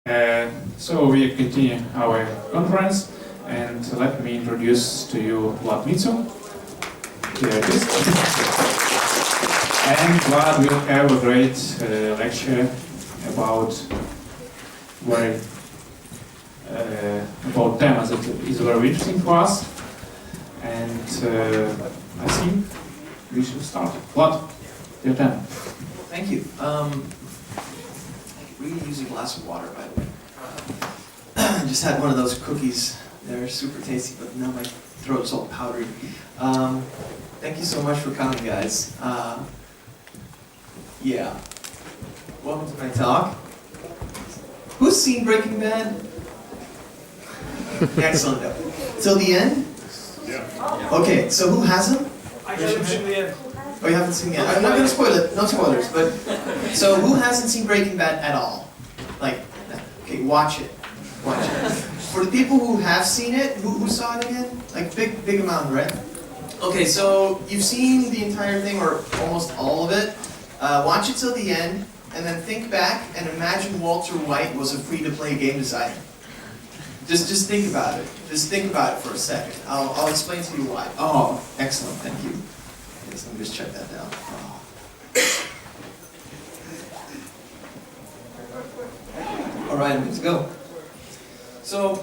So we continue our conference, and let me introduce to you Vlad Micu. Here it is. And Vlad will have a great lecture about temas that is very interesting for us. And I think we should start. Vlad, your turn. Thank you. I could really use a glass of water, by the way. I just had one of those cookies. They're super tasty, but now my throat's all powdery. Thank you so much for coming, guys. Yeah. Welcome to my talk. Who's seen Breaking Bad? Excellent. Till the end? Yeah. Okay, so who hasn't? I haven't seen the end. Oh, you haven't seen it yet? I'm not going to spoil it. No spoilers. But so, who hasn't seen Breaking Bad at all? Like, okay, watch it. Watch it. For the people who have seen it, who saw it again? Like, big amount, right? Okay, so you've seen the entire thing, or almost all of it. Watch it till the end, and then think back and imagine Walter White was a free-to-play game designer. Just think about it. Just think about it for a second. I'll explain to you why. Oh, excellent. Thank you. Yes, let me just check that down. Oh. All right, I'm good to go. So,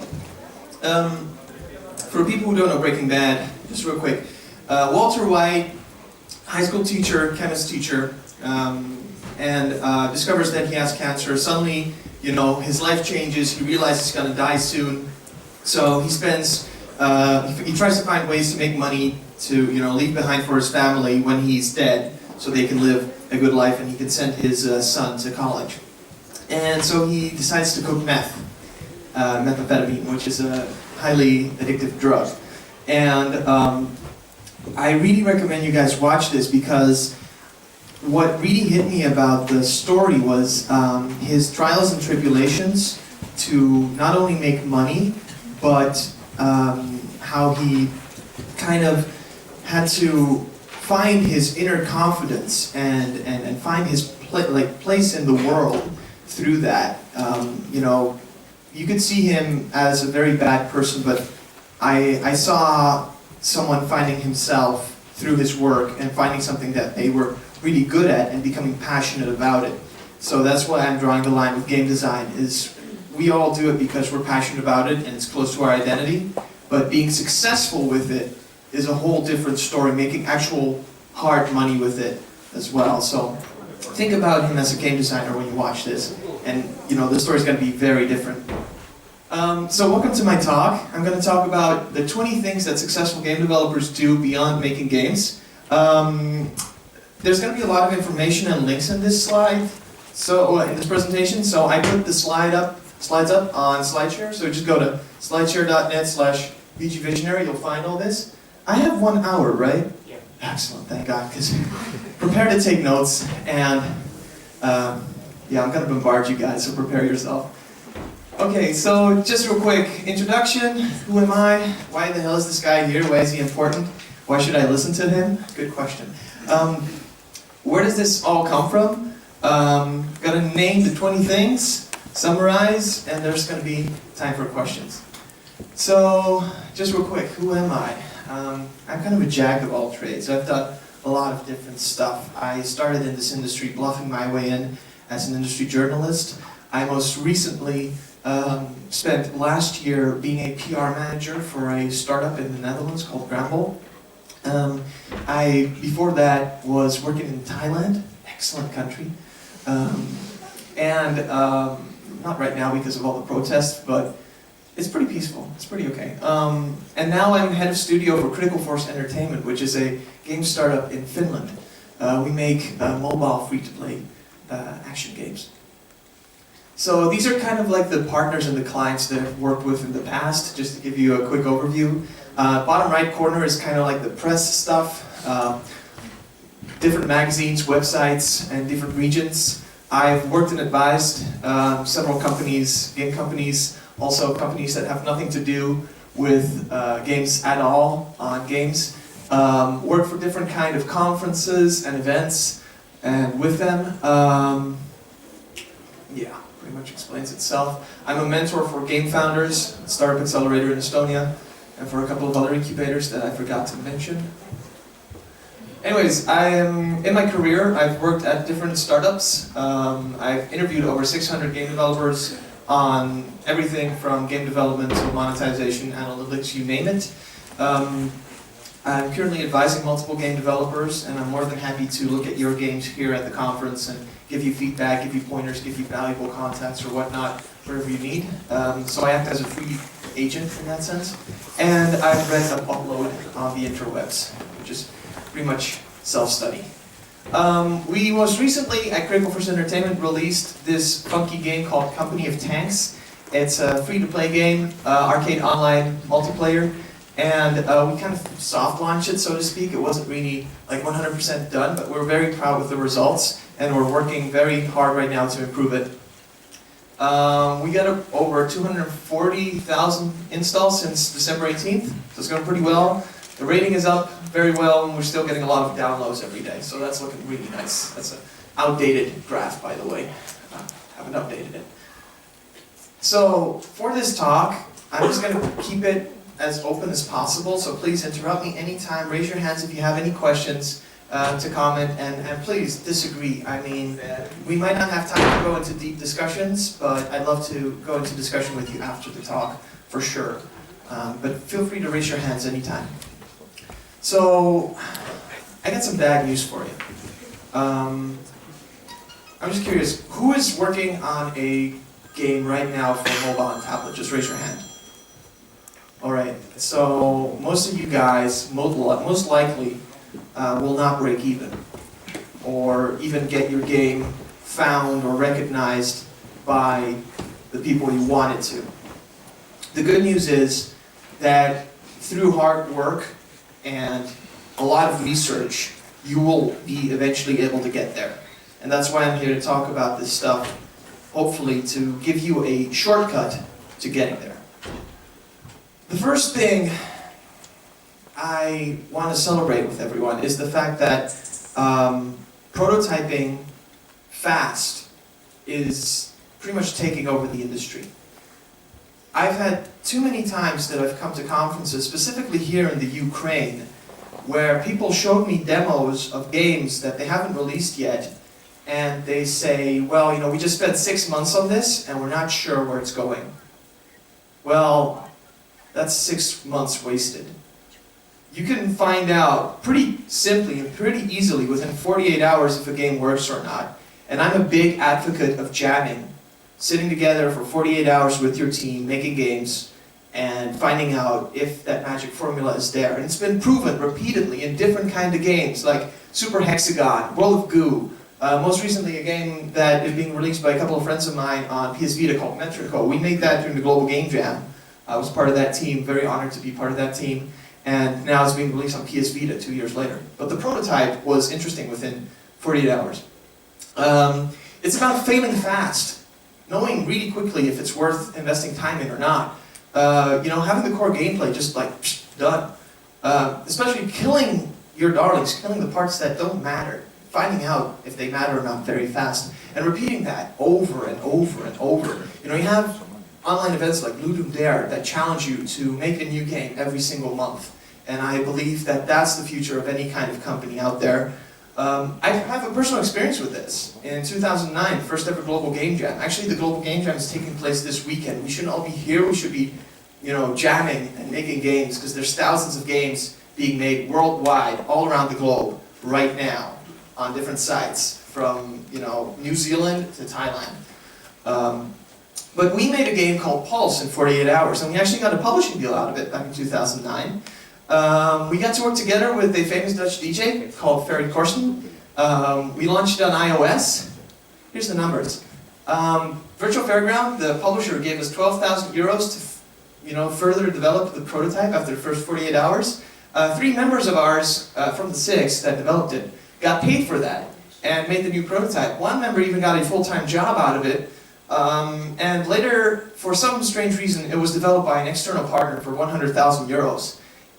for people who don't know Breaking Bad, just real quick, Walter White, high school teacher, chemist teacher, and discovers that he has cancer. Suddenly, you know, his life changes. He realizes he's going to die soon. So he spends, he tries to find ways to make money to, you know, leave behind for his family when he's dead, so they can live a good life and he can send his son to college. And so he decides to cook methamphetamine, which is a highly addictive drug. And I really recommend you guys watch this, because what really hit me about the story was his trials and tribulations to not only make money, but how he kind of had to find his inner confidence and find his place in the world through that. You know, you could see him as a very bad person, but I saw someone finding himself through his work and finding something that they were really good at and becoming passionate about it. So that's why I'm drawing the line with game design, is we all do it because we're passionate about it and it's close to our identity, but being successful with it is a whole different story, making actual hard money with it as well. So think about him as a game designer when you watch this, and you know, the story's going to be very different. So welcome to my talk. I'm going to talk about the 20 things that successful game developers do beyond making games. There's going to be a lot of information and links in this slide, so in this presentation. So I put the slides up on SlideShare. So just go to slideshare.net/VGVisionary. You'll find all this. I have 1 hour, right? Yeah. Excellent, thank God, because prepare to take notes, and yeah, I'm going to bombard you guys, so prepare yourself. Okay, so just real quick, introduction. Who am I? Why the hell is this guy here? Why is he important? Why should I listen to him? Good question. Where does this all come from? Gonna name the 20 things, summarize, and there's gonna be time for questions. So, just real quick, who am I? I'm kind of a jack of all trades. I've done a lot of different stuff. I started in this industry bluffing my way in as an industry journalist. I most recently spent last year being a PR manager for a startup in the Netherlands called Gamedev. Before that, was working in Thailand, excellent country, and not right now because of all the protests, but it's pretty peaceful, it's pretty okay. And now I'm head of studio for Critical Force Entertainment, which is a game startup in Finland. We make mobile free-to-play action games. So these are kind of like the partners and the clients that I've worked with in the past, just to give you a quick overview. Bottom right corner is kind of like the press stuff, different magazines, websites, and different regions. I've worked and advised several companies, game companies, also companies that have nothing to do with games at all on games. Worked for different kind of conferences and events, and with them, yeah. much explains itself. I'm a mentor for Game Founders, Startup Accelerator in Estonia, and for a couple of other incubators that I forgot to mention. Anyways, in my career, I've worked at different startups. I've interviewed over 600 game developers on everything from game development to monetization, analytics, you name it. I'm currently advising multiple game developers, and I'm more than happy to look at your games here at the conference and give you feedback, give you pointers, give you valuable contacts or whatnot, wherever you need. So I act as a free agent in that sense. And I've read up upload on the interwebs, which is pretty much self-study. We most recently, at Critical First Entertainment, released this funky game called Company of Tanks. It's a free-to-play game, arcade online multiplayer, and we kind of soft launched it, so to speak. It wasn't really like 100% done, but we're very proud with the results, and we're working very hard right now to improve it. We got over 240,000 installs since December 18th, so it's going pretty well. The rating is up very well, and we're still getting a lot of downloads every day, so that's looking really nice. That's an outdated graph, by the way. Haven't updated it. So, for this talk, I'm just going to keep it as open as possible, so please interrupt me anytime, raise your hands if you have any questions to comment, and please disagree. I mean, we might not have time to go into deep discussions, but I'd love to go into discussion with you after the talk, for sure. But feel free to raise your hands anytime. So, I got some bad news for you. I'm just curious, who is working on a game right now for mobile and tablet? Just raise your hand. Alright, so most of you guys, most likely, will not break even, or even get your game found or recognized by the people you want it to. The good news is that through hard work and a lot of research, you will be eventually able to get there. And that's why I'm here to talk about this stuff, hopefully to give you a shortcut to getting there. The first thing I want to celebrate with everyone is the fact that prototyping fast is pretty much taking over the industry. I've had too many times that I've come to conferences, specifically here in the Ukraine, where people showed me demos of games that they haven't released yet, and they say, well, you know, we just spent 6 months on this, and we're not sure where it's going. Well, that's 6 months wasted. You can find out pretty simply and pretty easily within 48 hours if a game works or not. And I'm a big advocate of jamming. Sitting together for 48 hours with your team, making games, and finding out if that magic formula is there. And it's been proven repeatedly in different kind of games, like Super Hexagon, World of Goo. Most recently, a game that is being released by a couple of friends of mine on PS Vita called Metrico. We made that during the Global Game Jam. I was part of that team, very honored to be part of that team. And now it's being released on PS Vita 2 years later. But the prototype was interesting within 48 hours. It's about failing fast, knowing really quickly if it's worth investing time in or not. You know, having the core gameplay just like, done. Especially killing your darlings, killing the parts that don't matter. Finding out if they matter or not very fast. And repeating that over and over and over. You know, you have online events like Ludum Dare that challenge you to make a new game every single month. And I believe that that's the future of any kind of company out there. I have a personal experience with this. In 2009, first ever Global Game Jam. Actually, the Global Game Jam is taking place this weekend. We shouldn't all be here. We should be, you know, jamming and making games, because there's thousands of games being made worldwide, all around the globe, right now, on different sites, from, you know, New Zealand to Thailand. But we made a game called Pulse in 48 hours, and we actually got a publishing deal out of it back in 2009. We got to work together with a famous Dutch DJ called Ferry Korsten. We launched it on iOS. Here's the numbers. Virtual Fairground, the publisher, gave us 12,000 euros to, you know, further develop the prototype after the first 48 hours. 3 members of ours from the 6 that developed it got paid for that and made the new prototype. 1 member even got a full-time job out of it. And later, for some strange reason, it was developed by an external partner for 100,000 euros.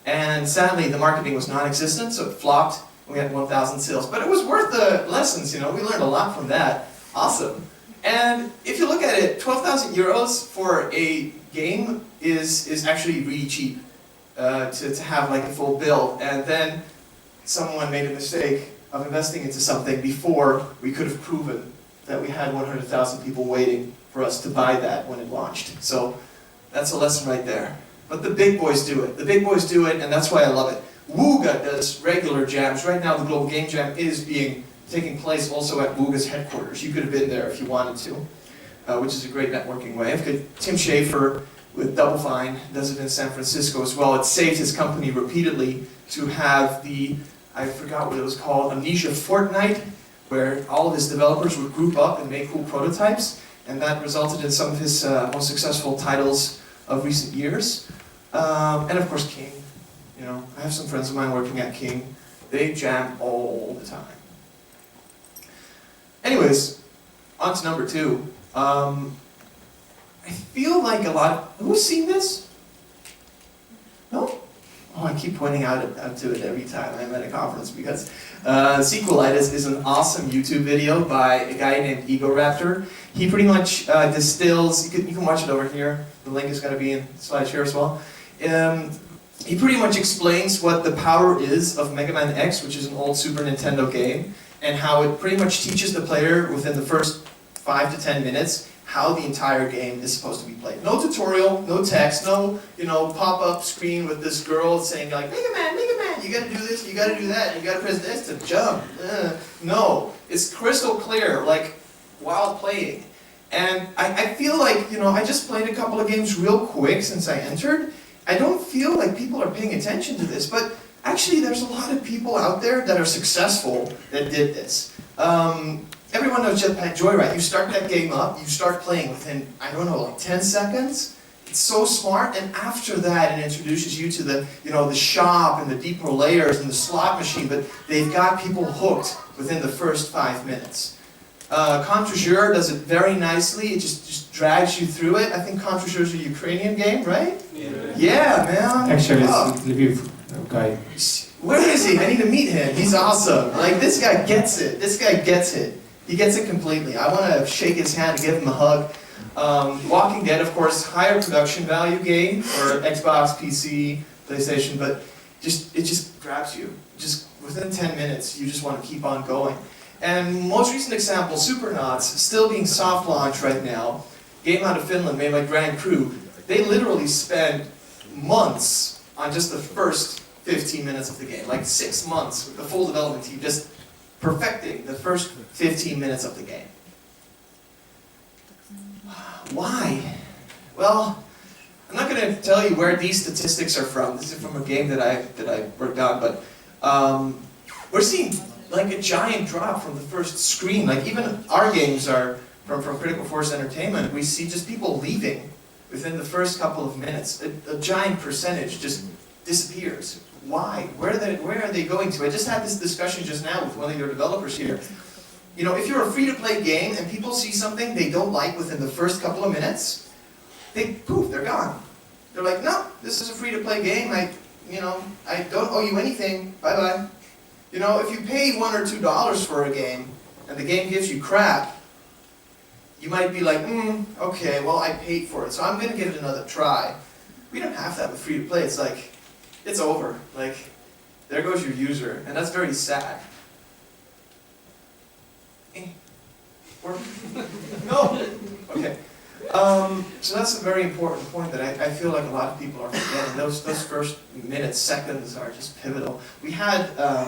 And sadly, the marketing was non-existent, so it flopped, and we had 1,000 sales. But it was worth the lessons, you know, we learned a lot from that. Awesome. And if you look at it, 12,000 euros for a game is actually really cheap to have like a full build. And then someone made a mistake of investing into something before we could have proven that we had 100,000 people waiting for us to buy that when it launched. So that's a lesson right there. But the big boys do it. The big boys do it, and that's why I love it. Wooga does regular jams. Right now, the Global Game Jam is taking place also at Wooga's headquarters. You could have been there if you wanted to, which is a great networking way. I've got Tim Schafer with Double Fine does it in San Francisco as well. It saved his company repeatedly to have the, I forgot what it was called, Amnesia Fortnite, where all of his developers would group up and make cool prototypes, and that resulted in some of his most successful titles of recent years. And of course King. You know, I have some friends of mine working at King. They jam all the time. Anyways, on to number 2. I feel like a lot, who's seen this? No? Oh, I keep pointing out to it every time I'm at a conference because Sequelitis is an awesome YouTube video by a guy named Egoraptor. He pretty much distills, you can watch it over here, the link is going to be in the slideshare as well. He pretty much explains what the power is of Mega Man X, which is an old Super Nintendo game, and how it pretty much teaches the player within the first 5 to 10 minutes how the entire game is supposed to be played. No tutorial, no text, no pop-up screen with this girl saying like, Mega Man, you gotta do this, you gotta do that, you gotta press this to jump. No, it's crystal clear, like while playing. And I feel like, I just played a couple of games real quick since I entered. I don't feel like people are paying attention to this, but actually there's a lot of people out there that are successful that did this. Everyone knows Jetpack Joyride. You start that game up, you start playing within, I don't know, like 10 seconds. It's so smart, and after that it introduces you to the, the shop and the deeper layers and the slot machine, but they've got people hooked within the first 5 minutes. Contre-Jour does it very nicely. It just drags you through it. I think Contre-Jour is a Ukrainian game, right? Yeah, man. Actually, it's Lviv guy. Where is he? I need to meet him. He's awesome. Like, this guy gets it. This guy gets it. He gets it completely. I want to shake his hand and give him a hug. Walking Dead, of course, higher production value game for Xbox, PC, PlayStation, but it just grabs you. Just within 10 minutes, you just want to keep on going. And most recent example, Supernauts, still being soft launched right now. Game out of Finland, made by Grand Crew. They literally spent months on just the first 15 minutes of the game. Like 6 months with the full development team just perfecting the first 15 minutes of the game. Why? Well, I'm not going to tell you where these statistics are from. This is from a game that I worked on, but we're seeing like a giant drop from the first screen. Like even our games are from Critical Force Entertainment. We see just people leaving within the first couple of minutes. A giant percentage just disappears. Why? Where are they going to? I just had this discussion just now with one of your developers here. If you're a free-to-play game and people see something they don't like within the first couple of minutes, they're gone. They're like, no, this is a free-to-play game. I don't owe you anything. Bye-bye. If you pay $1 or $2 for a game and the game gives you crap, you might be like, okay, well, I paid for it, so I'm going to give it another try. We don't have that with free-to-play. It's like, it's over. Like, there goes your user, and that's very sad. No? Okay. So that's a very important point that I feel like a lot of people are forgetting. Those first minutes, seconds are just pivotal. We had,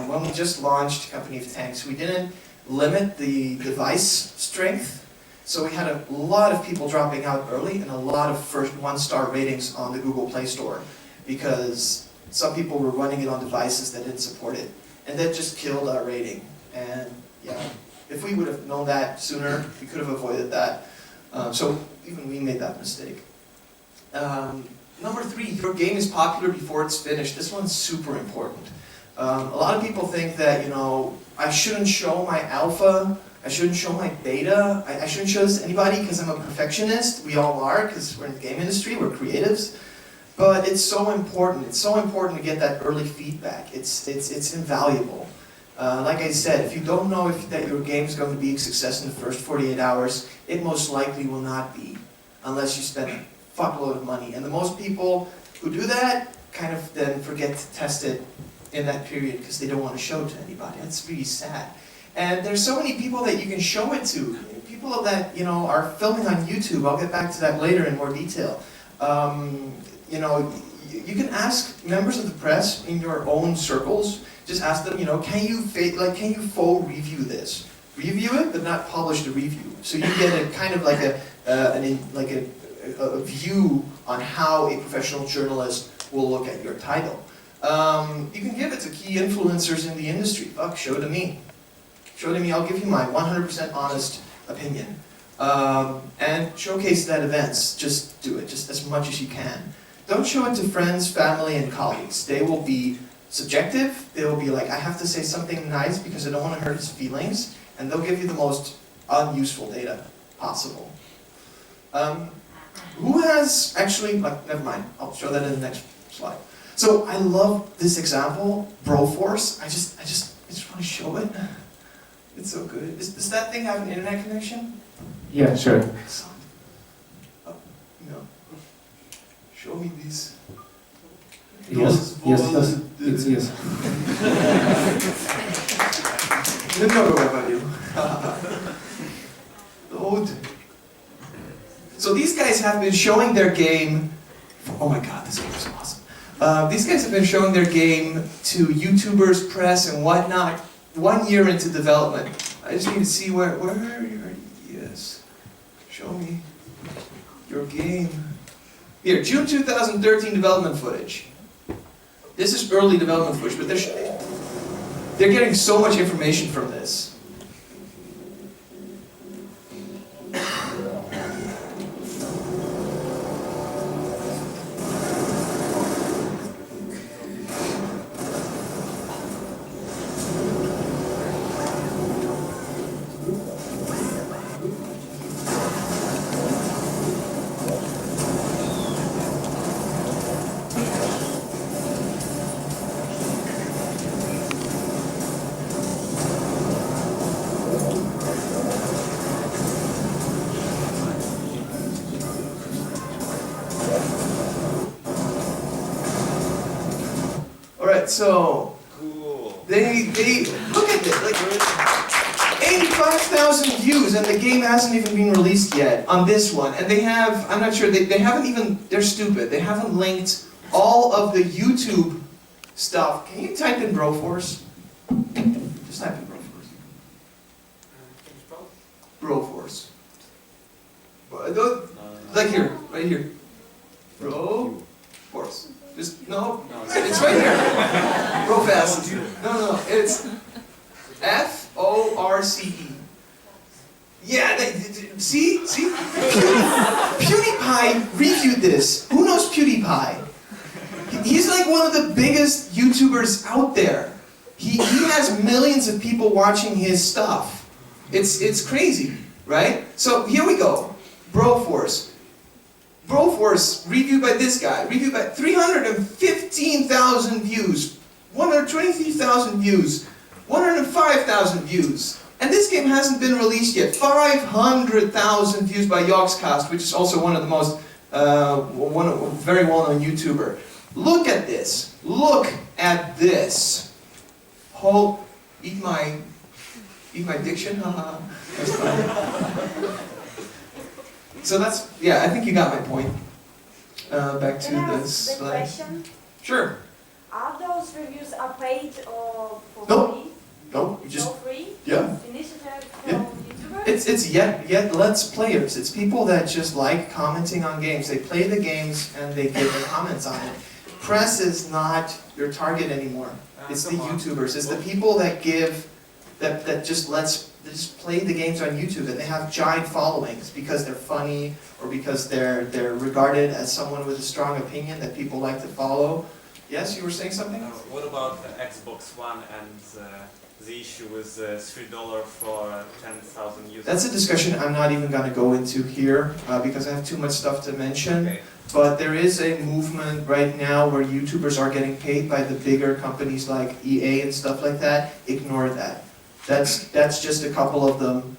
when we just launched Company of Tanks, we didn't limit the device strength. So we had a lot of people dropping out early and a lot of first 1-star ratings on the Google Play Store because some people were running it on devices that didn't support it. And that just killed our rating. And yeah, if we would have known that sooner, we could have avoided that. So even we made that mistake. Number 3, your game is popular before it's finished. This one's super important. A lot of people think that, I shouldn't show my alpha, I shouldn't show my beta, I shouldn't show this to anybody because I'm a perfectionist. We all are because we're in the game industry, we're creatives. But it's so important. It's so important to get that early feedback. It's invaluable. Like I said, if you don't know that your game is going to be a success in the first 48 hours, it most likely will not be, unless you spend a fuckload of money. And the most people who do that kind of then forget to test it in that period because they don't want to show it to anybody. That's really sad. And there's so many people that you can show it to. People that, you know, are filming on YouTube. I'll get back to that later in more detail. You know, you can ask members of the press in your own circles, just ask them, you know, can you faux review this? Review it, but not publish the review. So you get a kind of like a view on how a professional journalist will look at your title. You can give it to key influencers in the industry. Fuck, show it to me. Show it to me, I'll give you my 100% honest opinion. And showcase it at events. Just do it, just as much as you can. Don't show it to friends, family, and colleagues. They will be subjective. They will be like, I have to say something nice because I don't want to hurt his feelings. And they'll give you the most unuseful data possible. Who has actually, never mind, I'll show that in the next slide. So I love this example, Broforce. I just want to show it. It's so good. Does that thing have an internet connection? Yeah, sure. Excellent. Oh, no. Show me these. Yes, it's yes. Load. So these guys have been showing their game. Oh my god, this game is awesome. These guys have been showing their game to YouTubers, press, and whatnot 1 year into development. I just need to see where are your ideas? Show me your game. Here, June 2013 development footage. This is early development footage, but they're getting so much information from this. So they look at this, like 85,000 views, and the game hasn't even been released yet on this one. And they have, I'm not sure, they haven't even, they're stupid. They haven't linked all of the YouTube stuff. Can you type in Broforce? Just type in Broforce. Broforce. Like here, right here. Broforce. Just, no, it's right here. Real fast. No, it's F-O-R-C-E. Yeah, see? PewDiePie reviewed this. Who knows PewDiePie? He's like one of the biggest YouTubers out there. He has millions of people watching his stuff. It's crazy, right? So here we go. Broforce. Broforce, reviewed by this guy, reviewed by 315,000 views, 123,000 views, 105,000 views. And this game hasn't been released yet. 500,000 views by Yogscast, which is also one of the most, very well-known YouTuber. Look at this. Look at this. Eat my diction, haha. That's fine. So that's, yeah, I think you got my point. Back to this slide. Question? Sure. Are those reviews paid or for free? No, you just, No free? yeah. Initiative from Yeah. YouTubers? It's yet Let's Players. It's people that just like commenting on games. They play the games and they give their comments on it. Press is not your target anymore. It's the YouTubers. It's the people that give, that just play the games on YouTube, and they have giant followings because they're funny or because they're regarded as someone with a strong opinion that people like to follow. Yes, you were saying something? What about the Xbox One and the issue with $3 for 10,000 users? That's a discussion I'm not even going to go into here because I have too much stuff to mention. Okay. But there is a movement right now where YouTubers are getting paid by the bigger companies like EA and stuff like that. Ignore that. That's just a couple of them.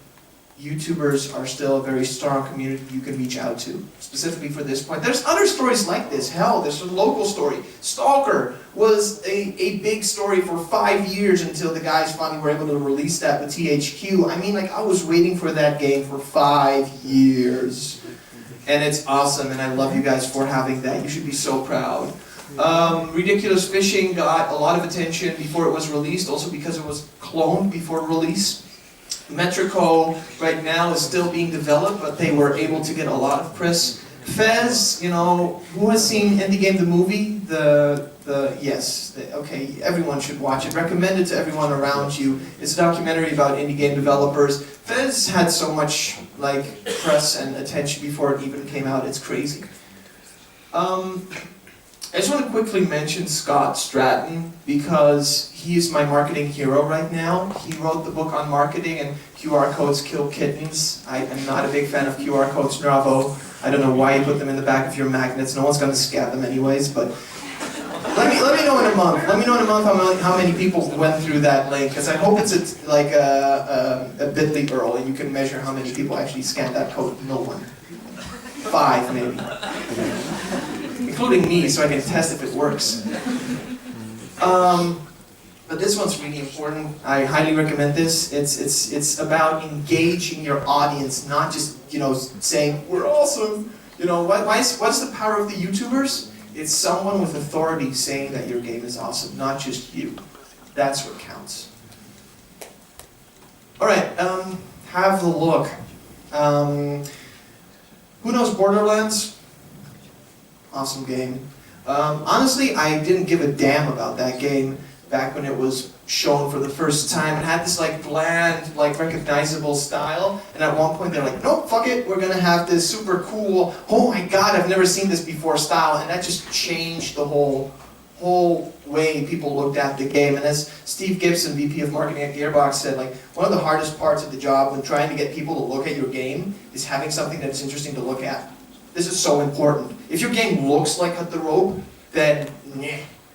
YouTubers are still a very strong community you can reach out to, specifically for this point. There's other stories like this. Hell, there's a local story. Stalker was a big story for 5 years until the guys finally were able to release that with THQ. I mean, like, I was waiting for that game for 5 years. And it's awesome, and I love you guys for having that. You should be so proud. Ridiculous Fishing got a lot of attention before it was released, also because it was cloned before release. Metrico right now is still being developed, but they were able to get a lot of press. Fez, you know, who has seen Indie Game the movie? Okay, everyone should watch it. Recommend it to everyone around you. It's a documentary about indie game developers. Fez had so much like press and attention before it even came out. It's crazy. I just want to quickly mention Scott Stratton because he's my marketing hero right now. He wrote the book on marketing and QR codes kill kittens. I am not a big fan of QR codes, Bravo. I don't know why you put them in the back of your magnets. No one's going to scan them anyways, but let me know in a month. Let me know in a month how many people went through that link, because I hope it's like a bit.ly URL and you can measure how many people actually scanned that code. No one. 5 maybe. Including me, so I can test if it works. But this one's really important. I highly recommend this. It's about engaging your audience, not just saying we're awesome. What's the power of the YouTubers? It's someone with authority saying that your game is awesome, not just you. That's what counts. All right, have the look. Who knows Borderlands? Awesome game. Honestly, I didn't give a damn about that game back when it was shown for the first time. It had this bland, recognizable style, and at one point they're like, nope, fuck it, we're gonna have this super cool, oh my god, I've never seen this before style, and that just changed the whole way people looked at the game. And as Steve Gibson, VP of Marketing at Gearbox, said, one of the hardest parts of the job when trying to get people to look at your game is having something that's interesting to look at. This is so important. If your game looks like Cut the Rope, then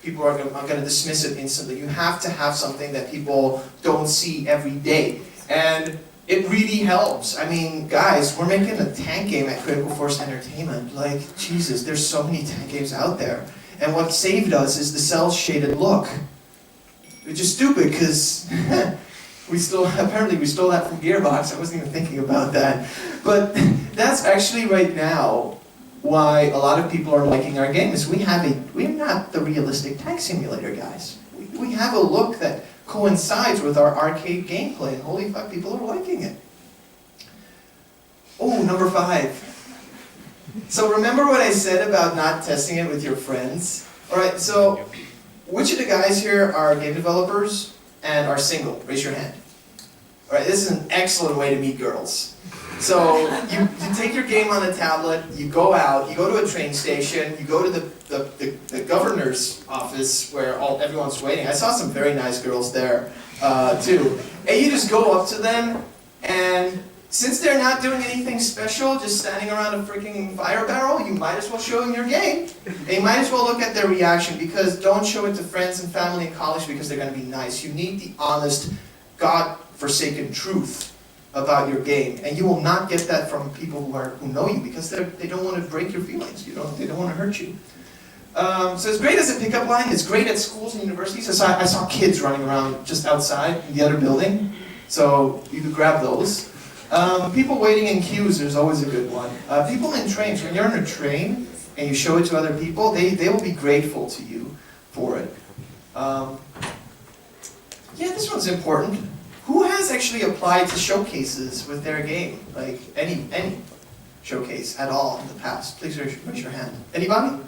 people are going to dismiss it instantly. You have to have something that people don't see every day. And it really helps. I mean, guys, we're making a tank game at Critical Force Entertainment. Jesus, there's so many tank games out there. And what saved us is the cel-shaded look. Which is stupid, because apparently we stole that from Gearbox. I wasn't even thinking about that. But that's actually right now why a lot of people are liking our game, is we're not the realistic tank simulator guys. We have a look that coincides with our arcade gameplay, and holy fuck, people are liking it. Oh, number 5. So remember what I said about not testing it with your friends? Alright, so which of the guys here are game developers and are single? Raise your hand. Alright, this is an excellent way to meet girls. So you take your game on a tablet, you go out, you go to a train station, you go to the governor's office where everyone's waiting. I saw some very nice girls there too. And you just go up to them, and since they're not doing anything special, just standing around a freaking fire barrel, you might as well show them your game. And you might as well look at their reaction, because don't show it to friends and family in college because they're going to be nice. You need the honest, God-forsaken truth about your game, and you will not get that from people who know you, because they don't want to break your feelings. They don't want to hurt you. So it's great as a pickup line. It's great at schools and universities. I saw kids running around just outside in the other building, so you could grab those. People waiting in queues, there's always a good one. People in trains, when you're on a train and you show it to other people, they will be grateful to you for it. Yeah, this one's important. Who has actually applied to showcases with their game? Any showcase at all in the past? Please raise your hand. Anybody?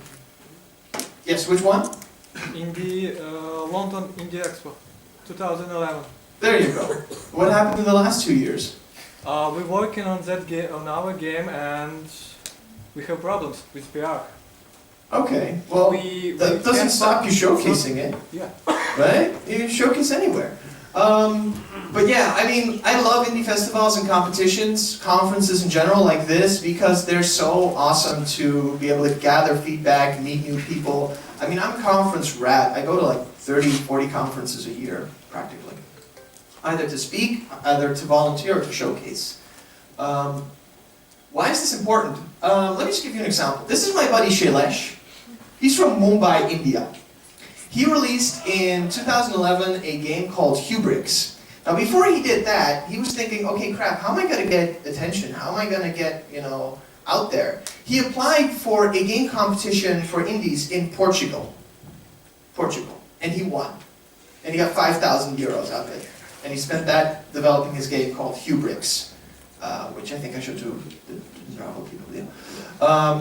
Yes, which one? In the London Indie Expo, 2011. There you go. What happened in the last 2 years? We're working on that game, on our game, and we have problems with PR. Okay, well, that doesn't stop you showcasing it. Yeah. Right? You can showcase anywhere. But yeah, I mean, I love indie festivals and competitions, conferences in general like this, because they're so awesome to be able to gather feedback, meet new people. I mean, I'm a conference rat. I go to like 30, 40 conferences a year, practically. Either to speak, either to volunteer, or to showcase. Why is this important? Let me just give you an example. This is my buddy Shailesh. He's from Mumbai, India. He released in 2011 a game called Hubrix. Now before he did that, he was thinking, okay crap, how am I going to get attention? How am I going to get, out there? He applied for a game competition for indies in Portugal. And he won. And he got 5,000 euros out there. And he spent that developing his game called Hubrix, which I think I should do.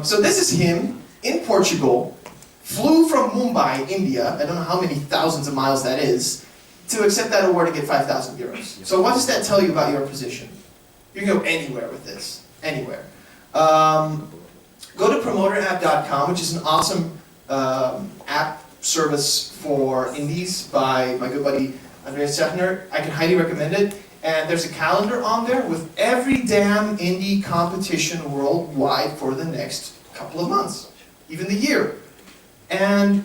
So this is him in Portugal, flew from Mumbai, India, I don't know how many thousands of miles that is, to accept that award and get 5,000 euros. So what does that tell you about your position? You can go anywhere with this, anywhere. Go to promoterapp.com, which is an awesome app service for indies by my good buddy Andreas Sechner. I can highly recommend it. And there's a calendar on there with every damn indie competition worldwide for the next couple of months, even the year. And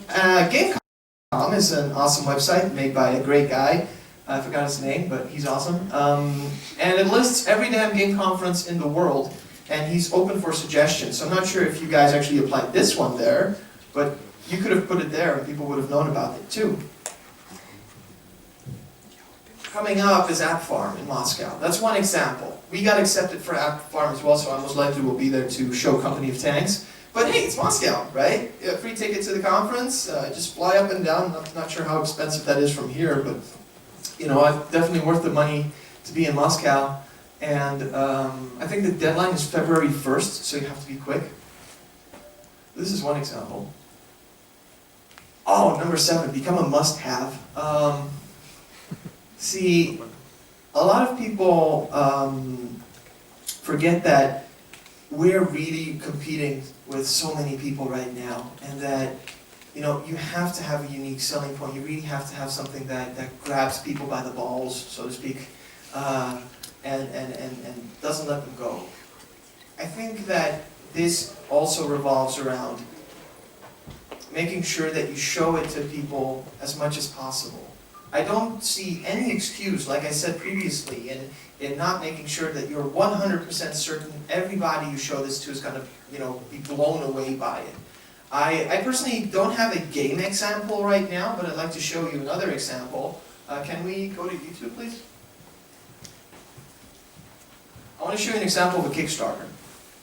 Game.com is an awesome website made by a great guy. I forgot his name, but he's awesome. And it lists every damn game conference in the world, and he's open for suggestions. So I'm not sure if you guys actually applied this one there, but you could have put it there and people would have known about it too. Coming up is App Farm in Moscow. That's one example. We got accepted for App Farm as well, so I most likely will be there to show Company of Tanks. But hey, it's Moscow, right? A free ticket to the conference, just fly up and down. Not sure how expensive that is from here, but definitely worth the money to be in Moscow. And I think the deadline is February 1st, so you have to be quick. This is one example. Oh, number 7, become a must-have. See, a lot of people forget that we're really competing with so many people right now, and that you have to have a unique selling point. You really have to have something that grabs people by the balls, so to speak, and doesn't let them go. I think that this also revolves around making sure that you show it to people as much as possible. I don't see any excuse, like I said previously, in not making sure that you're 100% certain everybody you show this to is going to, be blown away by it. I personally don't have a game example right now, but I'd like to show you another example. Can we go to YouTube, please? I want to show you an example of a Kickstarter.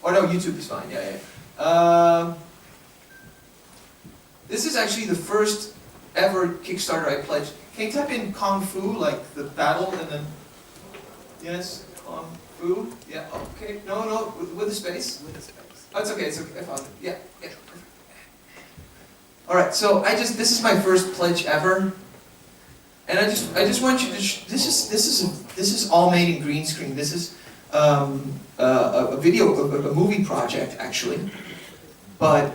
Oh no, YouTube is fine, yeah. This is actually the first ever Kickstarter I pledged. Can you type in Kung Fu, like the battle, and then, yes, Kung Fu, yeah, okay, no, with a space? With a space. Oh, it's okay, I found it, yeah, perfect. Alright, so this is my first pledge ever, and I just want you to, this is all made in green screen. This is a movie project, actually, but,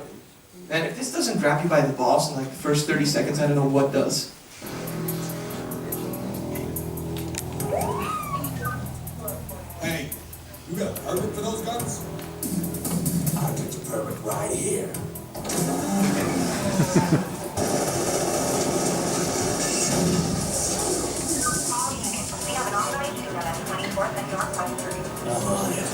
man, if this doesn't grab you by the balls in like the first 30 seconds, I don't know what does. Hey, you got a permit for those guns? I'll get your permit right here. We have an operation at 24th and Northwest Street. Oh, yeah.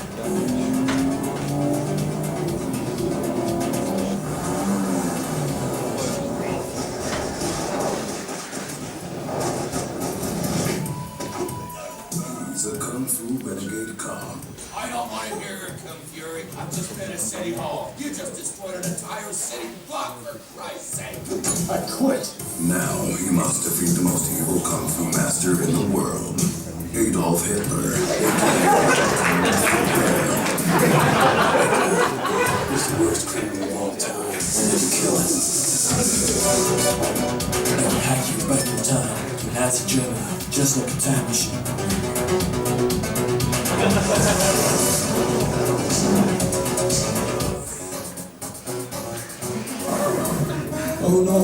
The Kung Fu Renegade Kong. I don't want to hear it, Kung Fury. I've just been at City Hall. You just destroyed an entire city block, for Christ's sake. I quit. Now you must defeat the most evil Kung Fu master in the world, Adolf Hitler. He's the worst criminal of all time. And then kill him. I'll hack you back in time to Nazi Germany, just like a time machine. Oh no.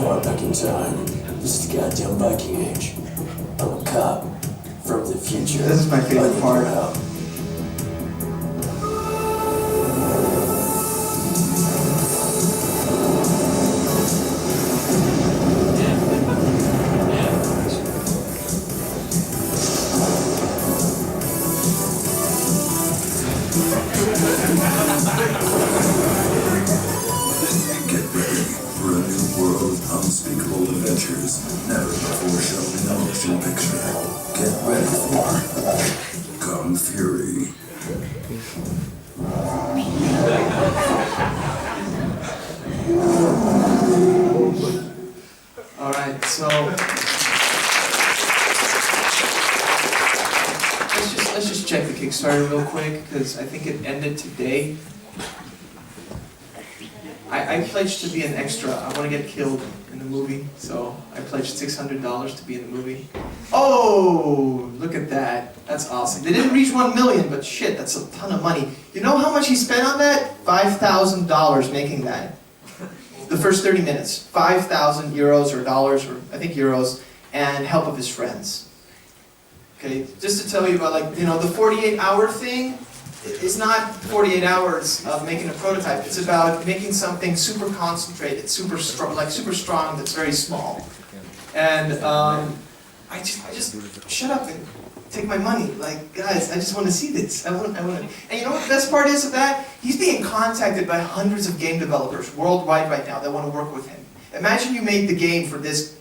far back in time. This is the goddamn Viking Age. I'm a cop from the future. This is my favorite part. Out. Get ready for a new world of unspeakable adventures never before shown in a motion picture. Get ready for Kung Fury. All right, so let's just check the Kickstarter real quick because I think it ended today. I pledged to be an extra. I want to get killed in the movie, so I pledged $600 to be in the movie. Oh, look at that. That's awesome. They didn't reach 1 million, but shit, that's a ton of money. You know how much he spent on that? $5,000 making that. The first 30 minutes. 5,000 euros or dollars, or I think euros, and help of his friends. Okay, just to tell you about, like, you know, the 48-hour thing. It's not 48 hours of making a prototype. It's about making something super concentrated, super strong, that's very small. And I just shut up and take my money. Like, guys, I just want to see this. I want. And you know what the best part is of that? He's being contacted by hundreds of game developers worldwide right now that want to work with him. Imagine you made the game for this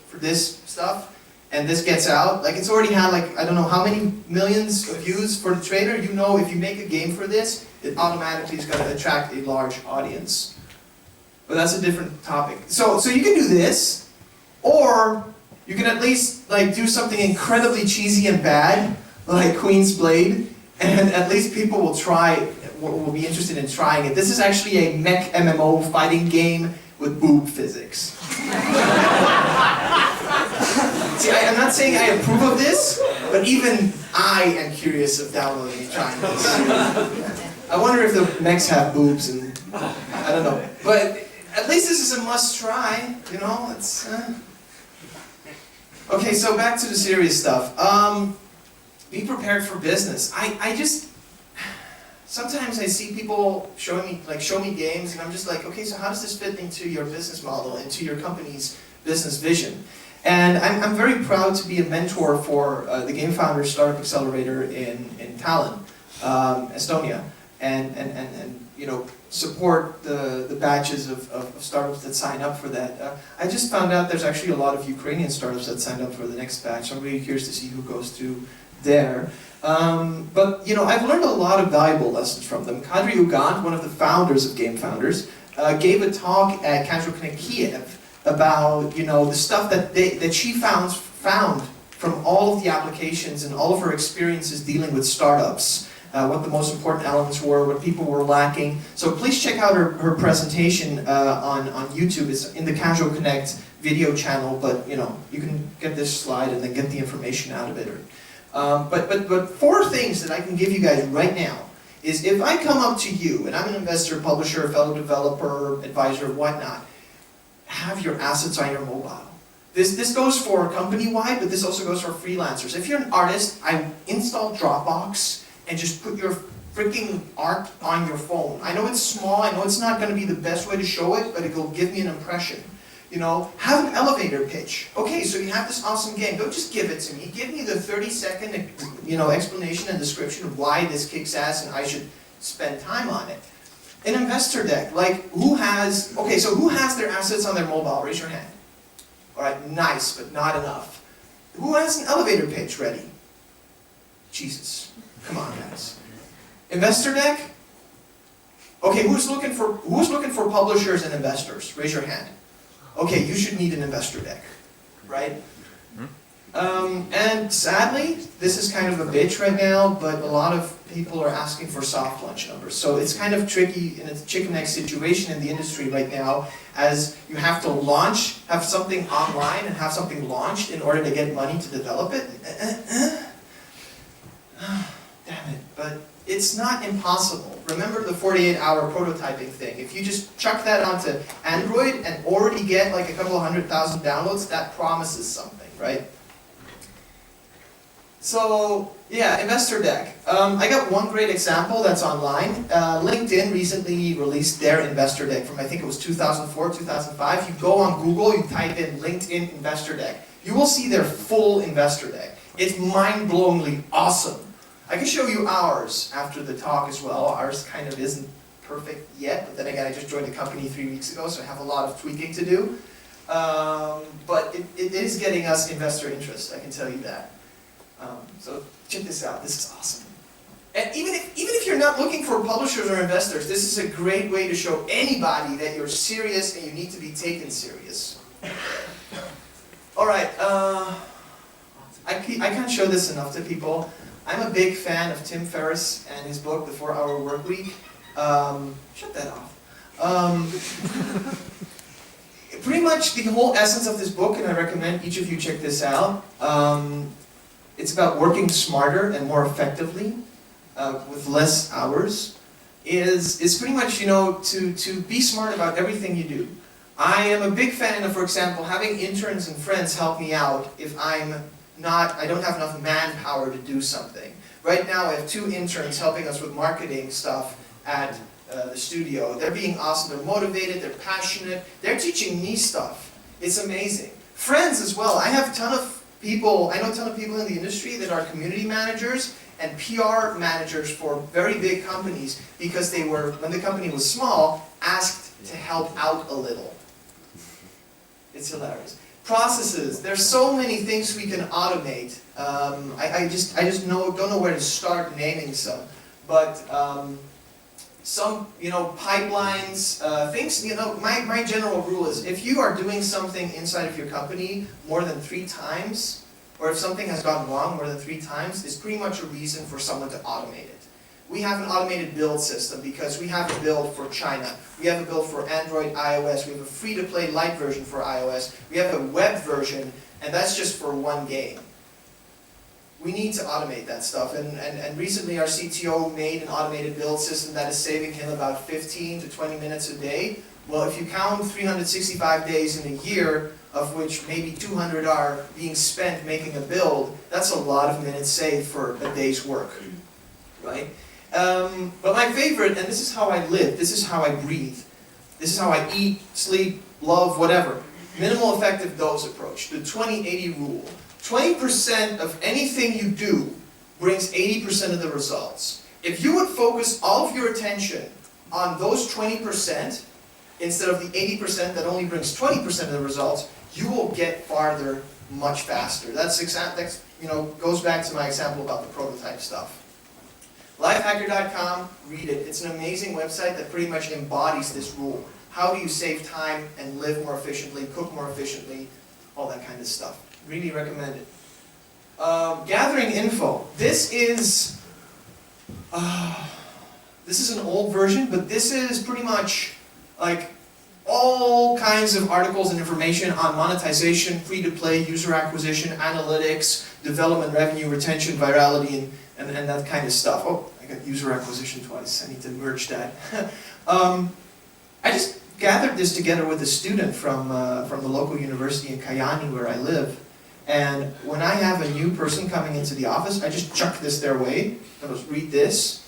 stuff. And this gets out, like it's already had like, I don't know how many millions of views for the trailer. You know if you make a game for this, it automatically is going to attract a large audience. But that's a different topic. So you can do this, or you can at least like do something incredibly cheesy and bad, like Queen's Blade, and at least people will will be interested in trying it. This is actually a mech MMO fighting game with boob physics. See, I'm not saying I approve of this, but even I am curious of downloading and trying this. I wonder if the mechs have boobs, and I don't know. But at least this is a must-try, you know? It's Okay, so back to the serious stuff. Be prepared for business. I just sometimes I see people show me games, and I'm just like, okay, so how does this fit into your business model, into your company's business vision? And I'm very proud to be a mentor for the Game Founders Startup Accelerator in Tallinn, Estonia, and you know, support the batches of startups that sign up for that. I just found out there's actually a lot of Ukrainian startups that signed up for the next batch. I'm really curious to see who goes through there. But you know, I've learned a lot of valuable lessons from them. Kadri Ugant, one of the founders of Game Founders, gave a talk at Casual Connect Kiev about, you know, the stuff that she found from all of the applications and all of her experiences dealing with startups, what the most important elements were, what people were lacking. So please check out her presentation on YouTube. It's in the Casual Connect video channel, but you know, you can get this slide and then get the information out of it. But 4 things that I can give you guys right now is, if I come up to you, and I'm an investor, publisher, fellow developer, advisor, whatnot, have your assets on your mobile. This goes for company-wide, but this also goes for freelancers. If you're an artist, I install Dropbox and just put your freaking art on your phone. I know it's small, I know it's not going to be the best way to show it, but it'll give me an impression. You know, have an elevator pitch. Okay, so you have this awesome game. Don't just give it to me. Give me the 30-second, you know, explanation and description of why this kicks ass and I should spend time on it. An investor deck, like who has their assets on their mobile? Raise your hand. All right, nice, but not enough. Who has an elevator pitch ready? Jesus, come on, guys. Investor deck? Okay, who's looking for publishers and investors? Raise your hand. Okay, you should need an investor deck, right? And sadly, this is kind of a bitch right now, but a lot of people are asking for soft launch numbers. So it's kind of tricky in a chicken egg situation in the industry right now, as you have to have something online and have something launched in order to get money to develop it. Damn it, but it's not impossible, remember the 48-hour prototyping thing. If you just chuck that onto Android and already get like a couple of 100,000 downloads, that promises something, right? So, yeah, investor deck. I got one great example that's online. LinkedIn recently released their investor deck from, I think it was 2004, 2005. You go on Google, you type in LinkedIn investor deck. You will see their full investor deck. It's mind-blowingly awesome. I can show you ours after the talk as well. Ours kind of isn't perfect yet, but then again, I just joined the company 3 weeks ago, so I have a lot of tweaking to do. But it is getting us investor interest, I can tell you that. So check this out, this is awesome. And even if you're not looking for publishers or investors, this is a great way to show anybody that you're serious and you need to be taken serious. Alright, I can't show this enough to people. I'm a big fan of Tim Ferriss and his book, The 4-Hour Workweek. Shut that off. Pretty much the whole essence of this book, and I recommend each of you check this out. It's about working smarter and more effectively with less hours. Is pretty much, you know, to be smart about everything you do. I am a big fan of, for example, having interns and friends help me out if I don't have enough manpower to do something. Right now I have 2 interns helping us with marketing stuff at the studio. They're being awesome, they're motivated, they're passionate, they're teaching me stuff. It's amazing. Friends as well. I have a ton of people, I know a ton of people in the industry that are community managers and PR managers for very big companies because they were, when the company was small, asked to help out a little. It's hilarious. Processes. There's so many things we can automate. I just don't know where to start naming some. But some, you know, pipelines, things, you know, my general rule is if you are doing something inside of your company more than 3 times, or if something has gone wrong more than 3 times, it's pretty much a reason for someone to automate it. We have an automated build system because we have a build for China. We have a build for Android, iOS. We have a free-to-play light version for iOS. We have a web version, and that's just for 1 game. We need to automate that stuff, and recently our CTO made an automated build system that is saving him about 15 to 20 minutes a day. Well, if you count 365 days in a year, of which maybe 200 are being spent making a build, that's a lot of minutes saved for a day's work, right? But my favorite, and this is how I live, this is how I breathe, this is how I eat, sleep, love, whatever. Minimal effective dose approach, the 20-80 rule. 20% of anything you do brings 80% of the results. If you would focus all of your attention on those 20% instead of the 80% that only brings 20% of the results, you will get farther much faster. That's you know, goes back to my example about the prototype stuff. Lifehacker.com, read it. It's an amazing website that pretty much embodies this rule. How do you save time and live more efficiently, cook more efficiently, all that kind of stuff. Really recommend it. Gathering info. This is an old version, but this is pretty much like all kinds of articles and information on monetization, free-to-play, user acquisition, analytics, development, revenue, retention, virality, and that kind of stuff. Oh, I got user acquisition twice. I need to merge that. I just gathered this together with a student from the local university in Kayani where I live. And when I have a new person coming into the office, I just chuck this their way. I'll just read this,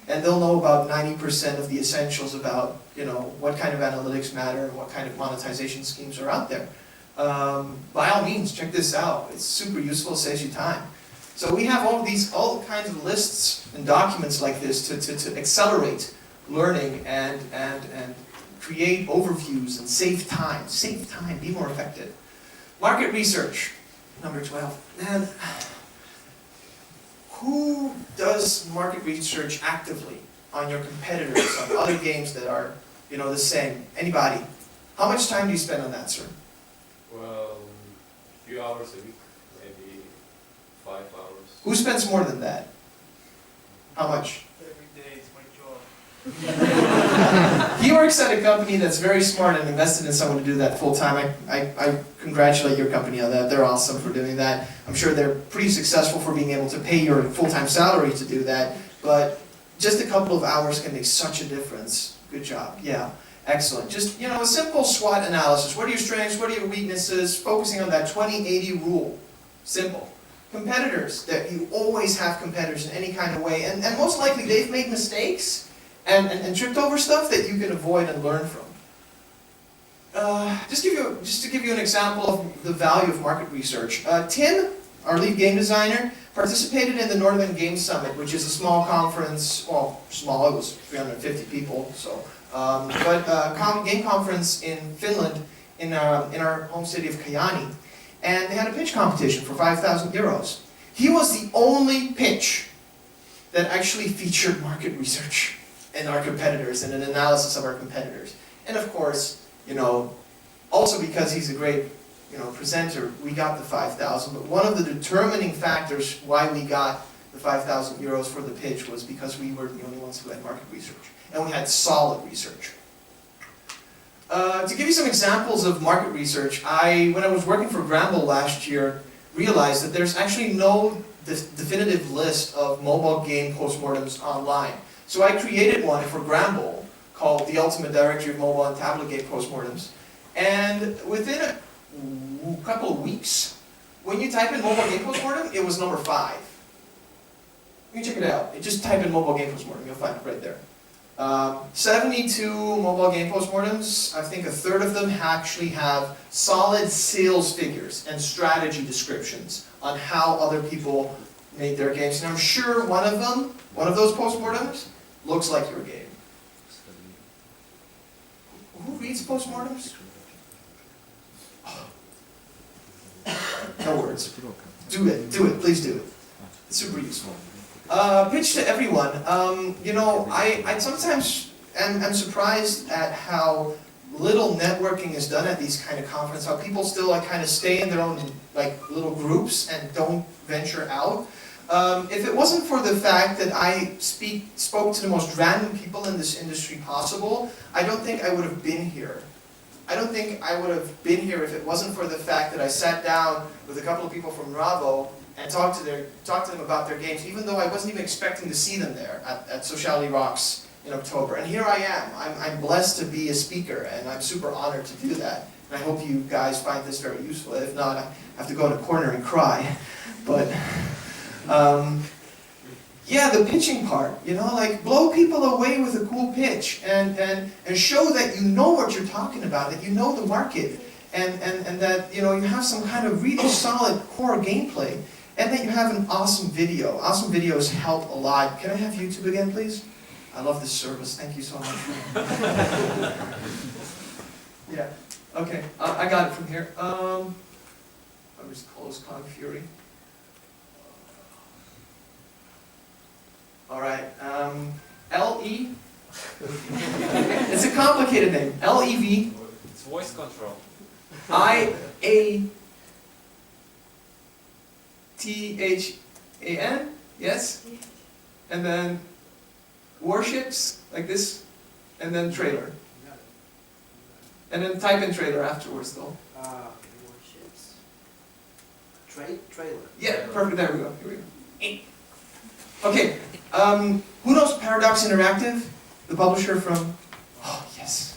and they'll know about 90% of the essentials about, you know, what kind of analytics matter and what kind of monetization schemes are out there. By all means, check this out. It's super useful, it saves you time. So we have all kinds of lists and documents like this to accelerate learning and create overviews and save time. Save time, be more effective. Market research, number 12. Man, who does market research actively on your competitors, on other games that are, you know, the same? Anybody? How much time do you spend on that, sir? Well, a few hours a week, maybe 5 hours. Who spends more than that? How much? Every day, it's my job. He works at a company that's very smart and invested in someone to do that full time. I congratulate your company on that. They're awesome for doing that. I'm sure they're pretty successful for being able to pay your full-time salary to do that. But just a couple of hours can make such a difference. Good job. Yeah, excellent. Just, a simple SWOT analysis. What are your strengths? What are your weaknesses? Focusing on that 20-80 rule. Simple. Competitors, that you always have competitors in any kind of way, and most likely they've made mistakes and tripped over stuff that you can avoid and learn from. Just to give you an example of the value of market research. Tim, our lead game designer, participated in the Northern Game Summit, which is a small conference. Well, small. It was 350 people. So, game conference in Finland, in our home city of Kajaani. And they had a pitch competition for 5,000 euros. He was the only pitch that actually featured market research and our competitors and an analysis of our competitors. And of course, also because he's a great, presenter, we got the 5,000. But one of the determining factors why we got the 5,000 euros for the pitch was because we were the only ones who had market research. And we had solid research. To give you some examples of market research, when I was working for Gramble last year, realized that there's actually no definitive list of mobile game postmortems online. So I created one for Gramble called the Ultimate Directory of Mobile and Tablet Game Postmortems. And within a couple of weeks, when you type in mobile game postmortem, it was number 5. You can check it out. Just type in mobile game postmortem, you'll find it right there. 72 mobile game postmortems, I think a third of them actually have solid sales figures and strategy descriptions on how other people made their games. And I'm sure one of those postmortems, looks like your game. Who reads postmortems? No words. Do it, please do it. It's super useful. Pitch to everyone. I sometimes am surprised at how little networking is done at these kind of conferences, how people still kind of stay in their own little groups and don't venture out. If it wasn't for the fact that I spoke to the most random people in this industry possible, I don't think I would have been here. I don't think I would have been here if it wasn't for the fact that I sat down with a couple of people from Ravo and talked to them about their games, even though I wasn't even expecting to see them there at Sociality Rocks in October. And here I am. I'm blessed to be a speaker, and I'm super honored to do that. And I hope you guys find this very useful. If not, I have to go in a corner and cry. But yeah, the pitching part, blow people away with a cool pitch and show that you know what you're talking about, that you know the market, and that you have some kind of really solid core gameplay, and that you have an awesome video. Awesome videos help a lot. Can I have YouTube again, please? I love this service. Thank you so much. Yeah. Okay. I got it from here. I'll just close Kong Fury. All right. L-E. It's a complicated name. L-E-V. It's voice control. I-A-T-H-A-N. Yes. And then warships, like this. And then trailer. And then type in trailer afterwards, though. Warships. Trailer. Yeah, perfect. There we go. Here we go. Okay. Who knows Paradox Interactive? The publisher from... Oh, yes.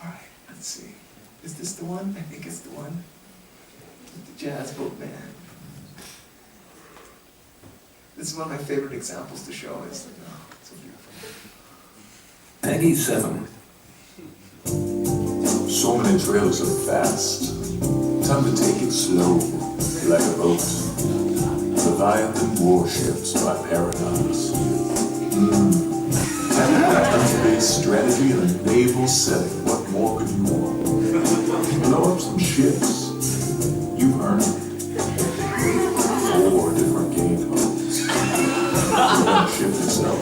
All right, let's see. Is this the one? I think it's the one. The Jazz Boat Man. This is one of my favorite examples to show. It's like, oh, it's so beautiful. Peggy 7. So many trails are fast. Time to take it slow, like a boat. Leviathan Warships by Paradox. Turn-based strategy in a naval setting. What more could you want? Blow up some ships. You've earned it. 4 different game modes. You want to ship yourself.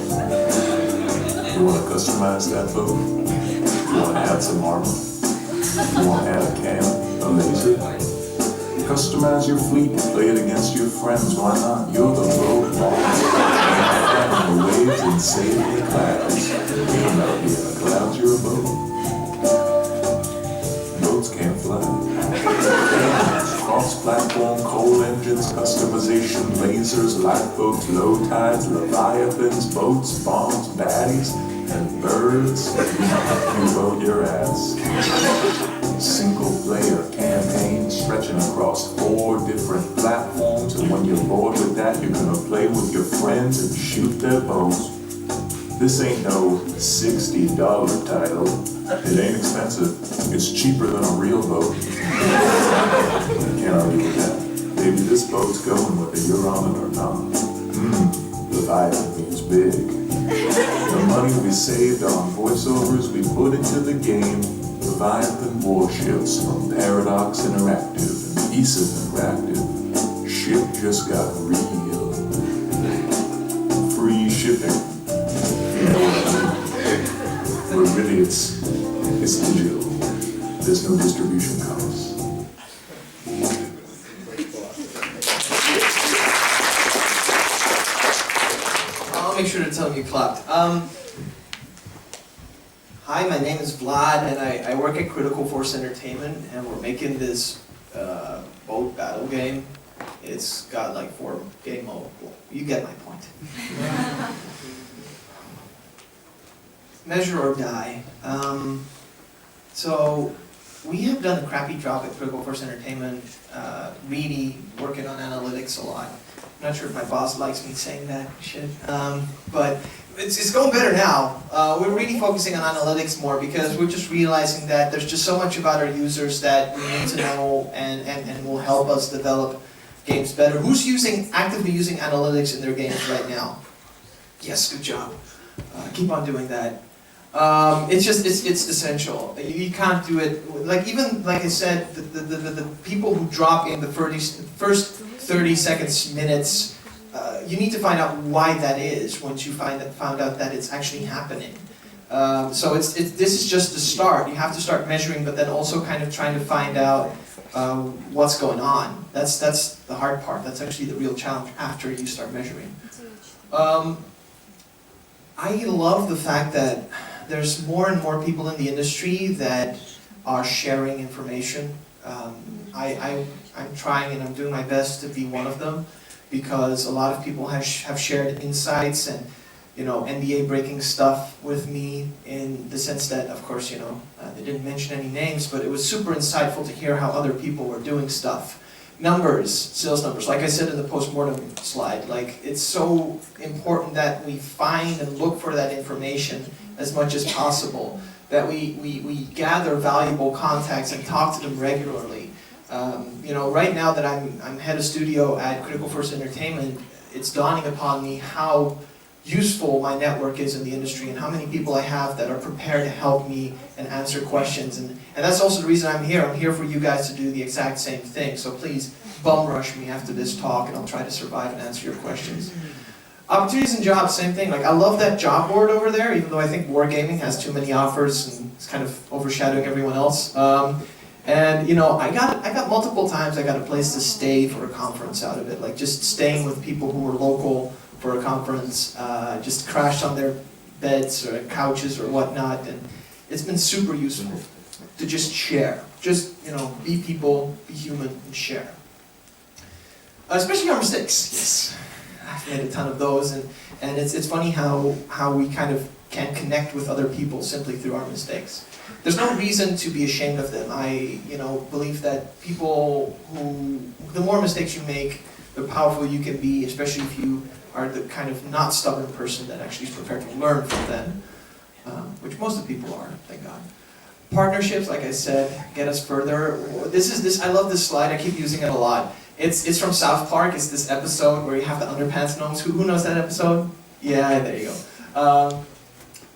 You want to customize that boat. You want to add some armor. You want to add a cannon, a laser. Customize your fleet and play it against your friends. Why not? You're the road boss. The waves and sail the clouds. You're not in the clouds, you're a boat. Boats can't fly. Cross-platform, cold and engines, customization, lasers, lifeboats, low tides, leviathans, boats, bombs, baddies, and birds. You vote your ass. Single-player campaign stretching across 4 different platforms, and when you're bored with that, you're gonna play with your friends and shoot their bows. This ain't no $60 title. It ain't expensive. It's cheaper than a real boat. Can't argue with that. Maybe this boat's going whether you're on it or not. Leviathan means big. The money we saved on voiceovers we put into the game. Leviathan warships from Paradox Interactive and Isaac Interactive. Ship just got real. Free shipping. You know what I mean? But really it's digital. There's no distribution costs. I'll make sure to tell them you clapped. Hi, my name is Vlad, and I work at Critical Force Entertainment, and we're making this boat battle game. It's got like 4 game mode. You get my point. Measure or die. So we have done a crappy job at Critical Force Entertainment, really working on analytics a lot. I'm not sure if my boss likes me saying that shit, but it's going better now. We're really focusing on analytics more because we're just realizing that there's just so much about our users that we need to know and will help us develop games better. Who's actively using analytics in their games right now? Yes, good job. Keep on doing that. It's essential. You can't do it, like I said, the people who drop in the first 30 seconds, minutes, you need to find out why that is once you found out that it's actually happening. So this is just the start. You have to start measuring, but then also kind of trying to find out what's going on. That's the hard part. That's actually the real challenge after you start measuring. I love the fact that there's more and more people in the industry that are sharing information. I'm trying and I'm doing my best to be one of them because a lot of people have shared insights and NBA breaking stuff with me in the sense that, of course, they didn't mention any names, but it was super insightful to hear how other people were doing stuff. Numbers, sales numbers, like I said in the post-mortem slide, like it's so important that we find and look for that information as much as possible, that we gather valuable contacts and talk to them regularly. Right now that I'm head of studio at Critical Force Entertainment, it's dawning upon me how useful my network is in the industry and how many people I have that are prepared to help me and answer questions. And that's also the reason I'm here. I'm here for you guys to do the exact same thing. So please bum rush me after this talk and I'll try to survive and answer your questions. Opportunities and jobs, same thing. Like I love that job board over there, even though I think wargaming has too many offers and it's kind of overshadowing everyone else. I got multiple times I got a place to stay for a conference out of it, like just staying with people who were local for a conference, just crashed on their beds or couches or whatnot, and it's been super useful to just share, be people, be human, and share. Especially our mistakes, yes. I've made a ton of those, and it's funny how we kind of can connect with other people simply through our mistakes. There's no reason to be ashamed of them. I believe that people the more mistakes you make, the powerful you can be, especially if you are the kind of not stubborn person that actually is prepared to learn from them, which most of the people are, thank God. Partnerships, like I said, get us further. I love this slide, I keep using it a lot. It's from South Park, it's this episode where you have the underpants gnomes. Who knows that episode? Yeah, there you go.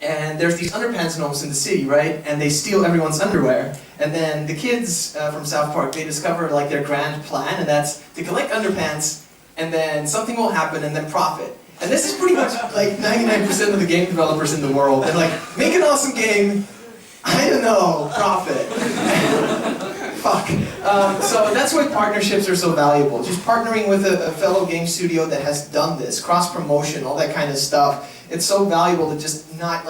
And there's these underpants gnomes in the city, right? And they steal everyone's underwear. And then the kids from South Park, they discover like their grand plan, and that's to collect underpants, and then something will happen, and then profit. And this is pretty much like 99% of the game developers in the world. They're like, make an awesome game, I don't know, profit. Fuck. So that's why partnerships are so valuable. Just partnering with a fellow game studio that has done this, cross-promotion, all that kind of stuff. It's so valuable to just not,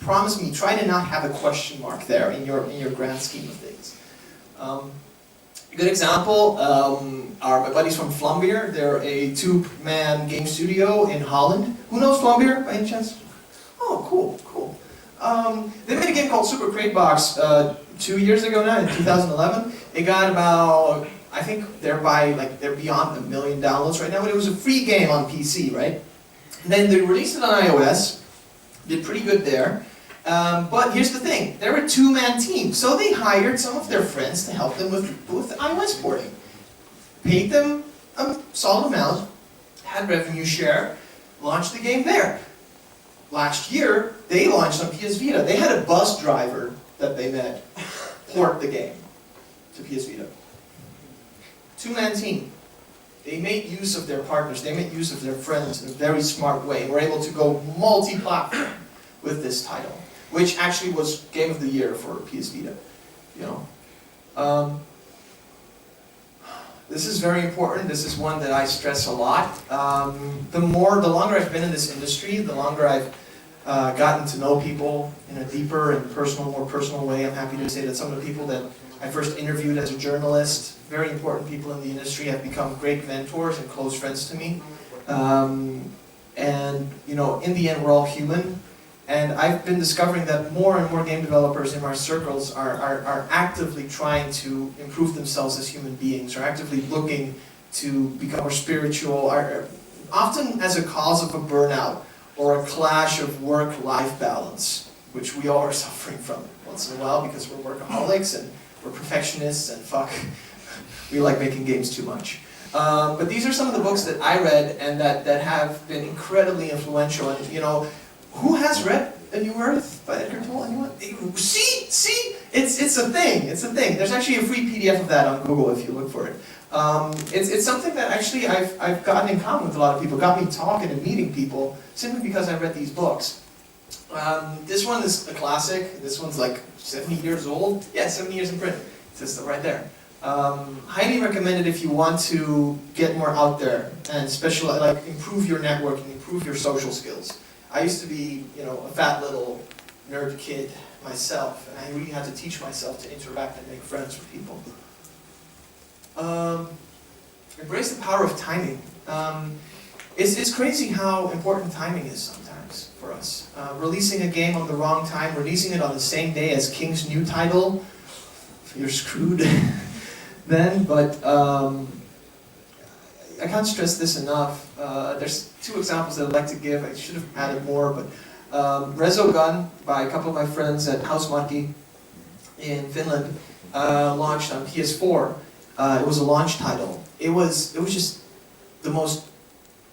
promise me, try to not have a question mark there in your grand scheme of things. A good example are my buddies from Flumbeer. They're a two-man game studio in Holland. Who knows Flumbeer by any chance? Oh, cool, cool. They made a game called Super Crate Box 2 years ago now, in 2011. It got about, I think they're beyond 1 million downloads right now, but it was a free game on PC, right? And then they released it on iOS, did pretty good there. But here's the thing, they're a two-man team, so they hired some of their friends to help them with iOS porting. Paid them a solid amount, had revenue share, launched the game there. Last year, they launched on PS Vita. They had a bus driver that they met port the game to PS Vita. Two-man team. They made use of their partners, they made use of their friends in a very smart way. We're able to go multi-platform with this title, which actually was Game of the Year for PS Vita. You know, this is very important. This is one that I stress a lot. The longer I've been in this industry, the longer I've gotten to know people in a deeper and more personal way. I'm happy to say that some of the people that I first interviewed as a journalist, very important people in the industry, have become great mentors and close friends to me. And you know, in the end, we're all human. And I've been discovering that more and more game developers in our circles are actively trying to improve themselves as human beings, are actively looking to become more spiritual, often as a cause of a burnout or a clash of work-life balance, which we all are suffering from once in a while because we're workaholics and we're perfectionists and fuck, we like making games too much. But these are some of the books that I read and that have been incredibly influential. And you know, who has read A New Earth by Edgar Tolle? Anyone? See? It's a thing. It's a thing. There's actually a free PDF of that on Google if you look for it. It's something that actually I've gotten in common with a lot of people. Got me talking and meeting people simply because I read these books. This one is a classic. This one's like 70 years old. Yeah, 70 years in print. It says right there. Highly recommended if you want to get more out there and improve your networking, improve your social skills. I used to be, you know, a fat little nerd kid myself, and I really had to teach myself to interact and make friends with people. Embrace the power of timing. It's crazy how important timing is sometimes for us. Releasing a game on the wrong time, releasing it on the same day as King's new title, you're screwed then, but I can't stress this enough. There's two examples that I'd like to give. I should have added more, but Resogun by a couple of my friends at Housemarque in Finland launched on PS4. It was a launch title. It was just the most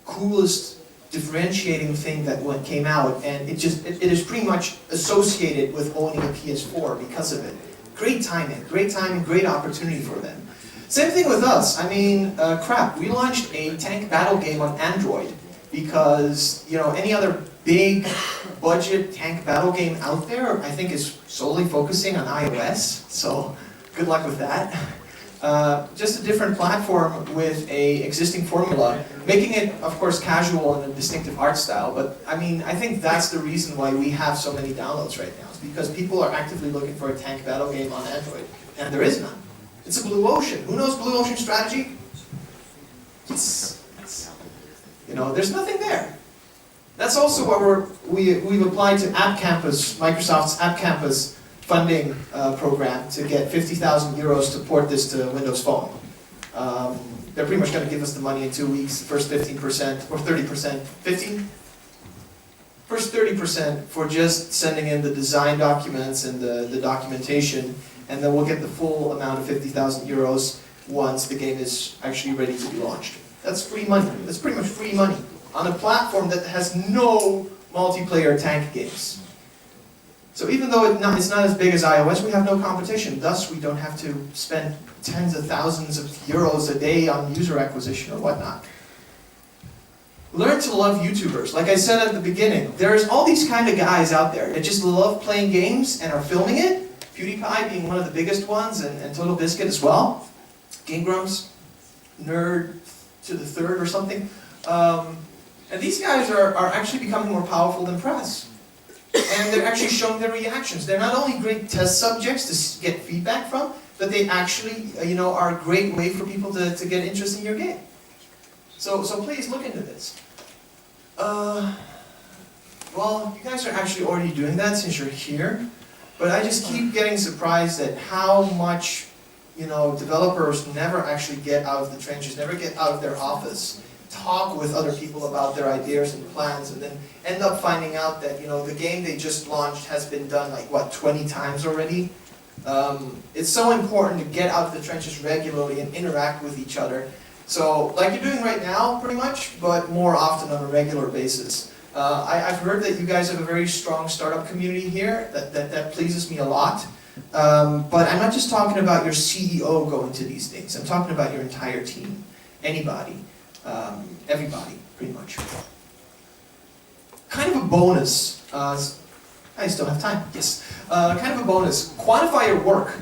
coolest differentiating thing that came out, and it is pretty much associated with owning a PS4 because of it. Great timing, great opportunity for them. Same thing with us. I mean, crap, we launched a tank battle game on Android because, you know, any other big budget tank battle game out there, I think, is solely focusing on iOS, so good luck with that. Just a different platform with a existing formula, making it, of course, casual and a distinctive art style, but I mean, I think that's the reason why we have so many downloads right now, is because people are actively looking for a tank battle game on Android, and there is none. It's a blue ocean. Who knows blue ocean strategy? You know, there's nothing there. That's also what we've applied to App Campus, Microsoft's App Campus funding program to get 50,000 euros to port this to Windows Phone. They're pretty much going to give us the money in 2 weeks, first 15% or 30%, 15? First 30% for just sending in the design documents and the documentation, and then we'll get the full amount of 50,000 euros once the game is actually ready to be launched. That's free money. That's pretty much free money on a platform that has no multiplayer tank games. So even though it's not as big as iOS, we have no competition. Thus, we don't have to spend tens of thousands of euros a day on user acquisition or whatnot. Learn to love YouTubers. Like I said at the beginning, there's all these kind of guys out there that just love playing games and are filming it. PewDiePie being one of the biggest ones, and Total Biscuit as well. Game Grumps, Nerd to the Third or something. And these guys are actually becoming more powerful than press. And they're actually showing their reactions. They're not only great test subjects to get feedback from, that they actually, are a great way for people to get interest in your game. So please look into this. Well, you guys are actually already doing that since you're here, but I just keep getting surprised at how much, developers never actually get out of the trenches, never get out of their office, talk with other people about their ideas and plans, and then end up finding out that, the game they just launched has been done 20 times already. It's so important to get out of the trenches regularly and interact with each other. So, like you're doing right now, pretty much, but more often on a regular basis. I've heard that you guys have a very strong startup community here. That pleases me a lot. But I'm not just talking about your CEO going to these things. I'm talking about your entire team. Anybody. Everybody, pretty much. Kind of a bonus. I still have time. Yes. Kind of a bonus. Quantify your work.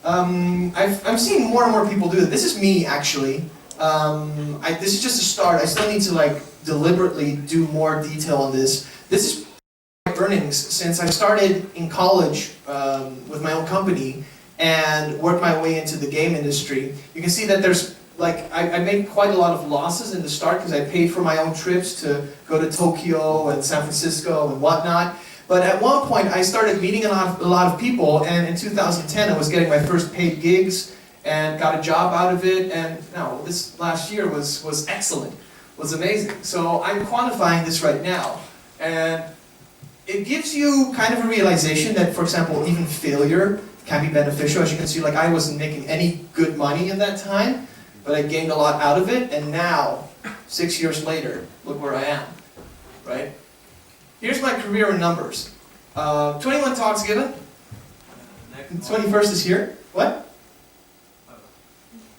I'm seeing more and more people do it. This is me, actually. This is just a start. I still need to deliberately do more detail on this. This is my earnings since I started in college with my own company and worked my way into the game industry. You can see that there's I made quite a lot of losses in the start because I paid for my own trips to go to Tokyo and San Francisco and whatnot. But at one point I started meeting a lot of people, and in 2010 I was getting my first paid gigs and got a job out of it, and this last year was excellent, was amazing. So I'm quantifying this right now, and it gives you kind of a realization that, for example, even failure can be beneficial. As you can see, I wasn't making any good money in that time, but I gained a lot out of it, and now, 6 years later, look where I am, right? Here's my career in numbers. 21 talks given. 21st is here. What?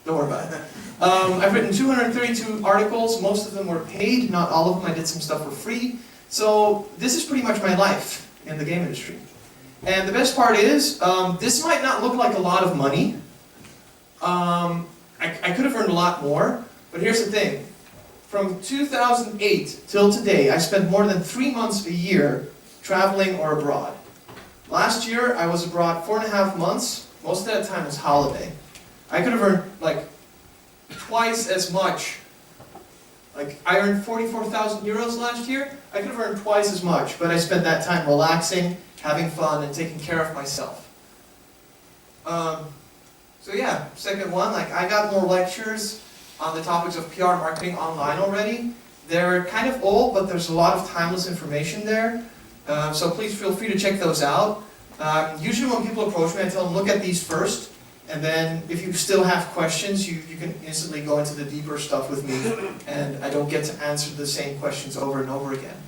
Don't worry about it. I've written 232 articles. Most of them were paid. Not all of them. I did some stuff for free. So this is pretty much my life in the game industry. And the best part is, this might not look like a lot of money. I could have earned a lot more. But here's the thing. From 2008 till today, I spent more than 3 months a year traveling or abroad. Last year, I was abroad 4.5 months. Most of that time was holiday. I could have earned twice as much. I earned 44,000 euros last year. I could have earned twice as much, but I spent that time relaxing, having fun, and taking care of myself. So yeah, second one, I got more lectures on the topics of PR marketing online already. They're kind of old, but there's a lot of timeless information there. So please feel free to check those out. Usually when people approach me, I tell them, look at these first. And then if you still have questions, you can instantly go into the deeper stuff with me. And I don't get to answer the same questions over and over again.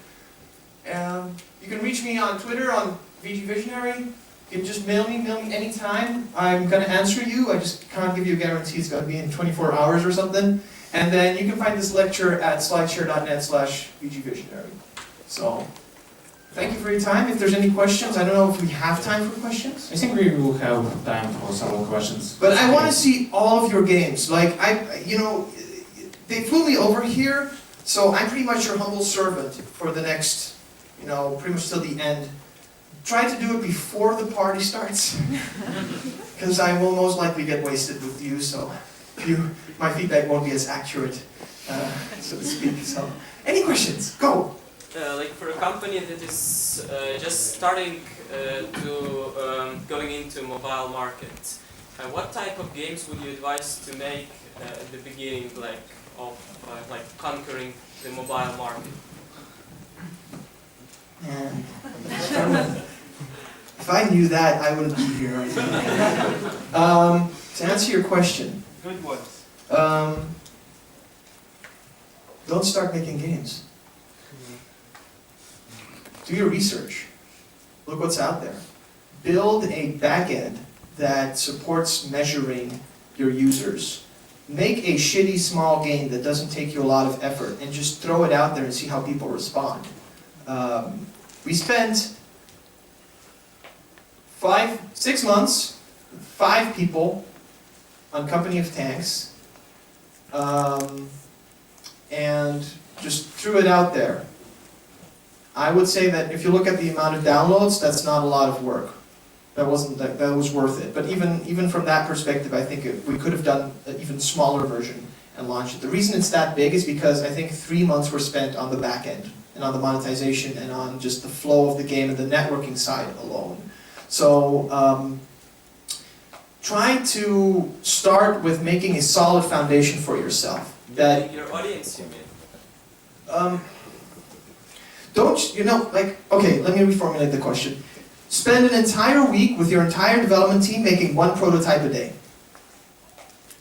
You can reach me on Twitter, on VG Visionary. You can just mail me anytime. I'm going to answer you. I just can't give you a guarantee it's going to be in 24 hours or something. And then you can find this lecture at slideshare.net/VGVisionary. So, thank you for your time. If there's any questions, I don't know if we have time for questions. I think we will have time for some more questions. But I want to see all of your games. They flew me over here, so I'm pretty much your humble servant for the next, pretty much till the end. Try to do it before the party starts, because I will most likely get wasted with you, so my feedback won't be as accurate, so to speak. So, any questions? Go! For a company that is just starting going into mobile market, what type of games would you advise to make at the beginning, of conquering the mobile market? If I knew that, I wouldn't be here right now. To answer your question, Good ones. Don't start making games. Do your research. Look what's out there. Build a backend that supports measuring your users. Make a shitty small game that doesn't take you a lot of effort and just throw it out there and see how people respond. We spent 6 months, 5 people on Company of Tanks, and just threw it out there. I would say that if you look at the amount of downloads, that's not a lot of work. that was worth it. But even from that perspective, I think we could have done an even smaller version and launched it. The reason it's that big is because I think 3 months were spent on the back end and on the monetization and on just the flow of the game and the networking side alone. So try to start with making a solid foundation for yourself. That your audience, you mean? Don't, okay, let me reformulate the question. Spend an entire week with your entire development team making 1 prototype a day.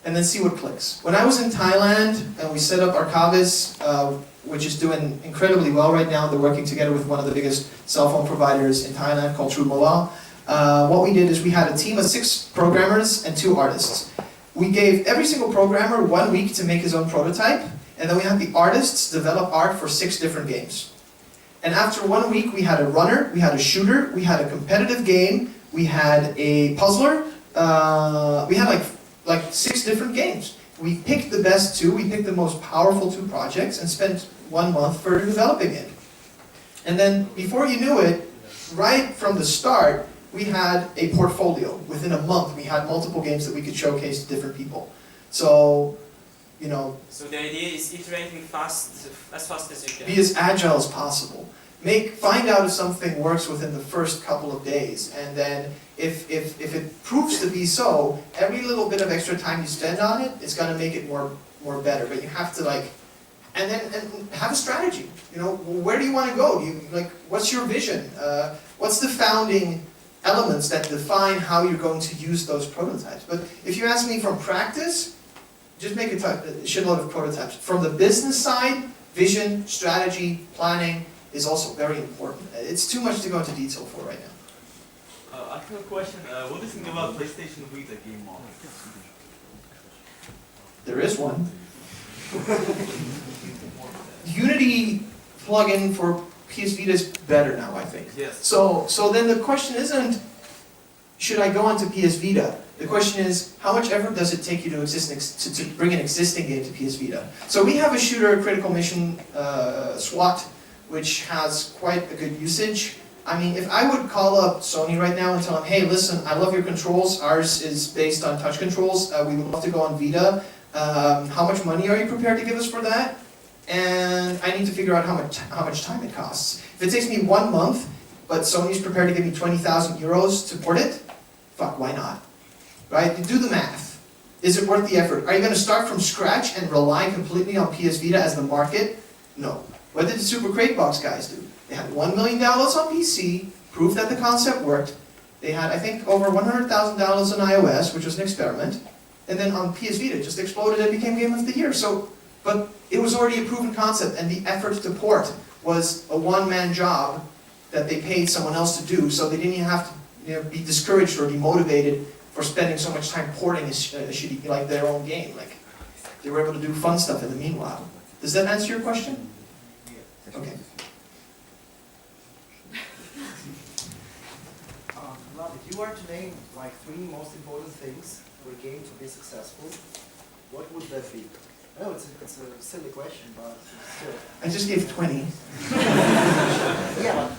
And then see what clicks. When I was in Thailand and we set up Arcavis, which is doing incredibly well right now, they're working together with one of the biggest cell phone providers in Thailand called True Mobile. What we did is we had a team of 6 programmers and 2 artists. We gave every single programmer 1 week to make his own prototype, and then we had the artists develop art for 6 different games. And after 1 week, we had a runner, we had a shooter, we had a competitive game, we had a puzzler, we had like 6 different games. We picked the best 2, we picked the most powerful 2 projects and spent 1 month further developing it. And then before you knew it, right from the start, we had a portfolio. Within a month, we had multiple games that we could showcase to different people. So, So the idea is iterating as fast as you can. Be as agile as possible. Find out if something works within the first couple of days, and then if it proves to be so, every little bit of extra time you spend on it is going to make it more better. But you have to and have a strategy. Where do you want to go? What's your vision? What's the founding elements that define how you're going to use those prototypes? But if you ask me from practice, just make a shitload of prototypes. From the business side, vision, strategy, planning is also very important. It's too much to go into detail for right now. I have a question. What do you think about PlayStation Vita game model? There is one. Unity plugin for PS Vita is better now, I think. Yes. So then the question isn't, should I go onto PS Vita? The question is, how much effort does it take you to bring an existing game to PS Vita? So we have a shooter, Critical Mission SWAT, which has quite a good usage. I mean, if I would call up Sony right now and tell them, hey, listen, I love your controls. Ours is based on touch controls. We would love to go on Vita. How much money are you prepared to give us for that? And I need to figure out how much time it costs. If it takes me 1 month, but Sony's prepared to give me 20,000 euros to port it, fuck, why not? Right? You do the math. Is it worth the effort? Are you going to start from scratch and rely completely on PS Vita as the market? No. What did the Super Crate Box guys do? They had $1 million on PC, proved that the concept worked. They had, I think, over $100,000 on iOS, which was an experiment. And then on PS Vita, it just exploded and became Game of the Year. But it was already a proven concept, and the effort to port was a one-man job that they paid someone else to do, so they didn't even have to be discouraged or demotivated for spending so much time porting their own game. They were able to do fun stuff in the meanwhile. Does that answer your question? Okay. Vlad, if you were to name 3 most important things for a game to be successful, what would that be? I know it's a silly question, but still. I just gave 20. Yeah, but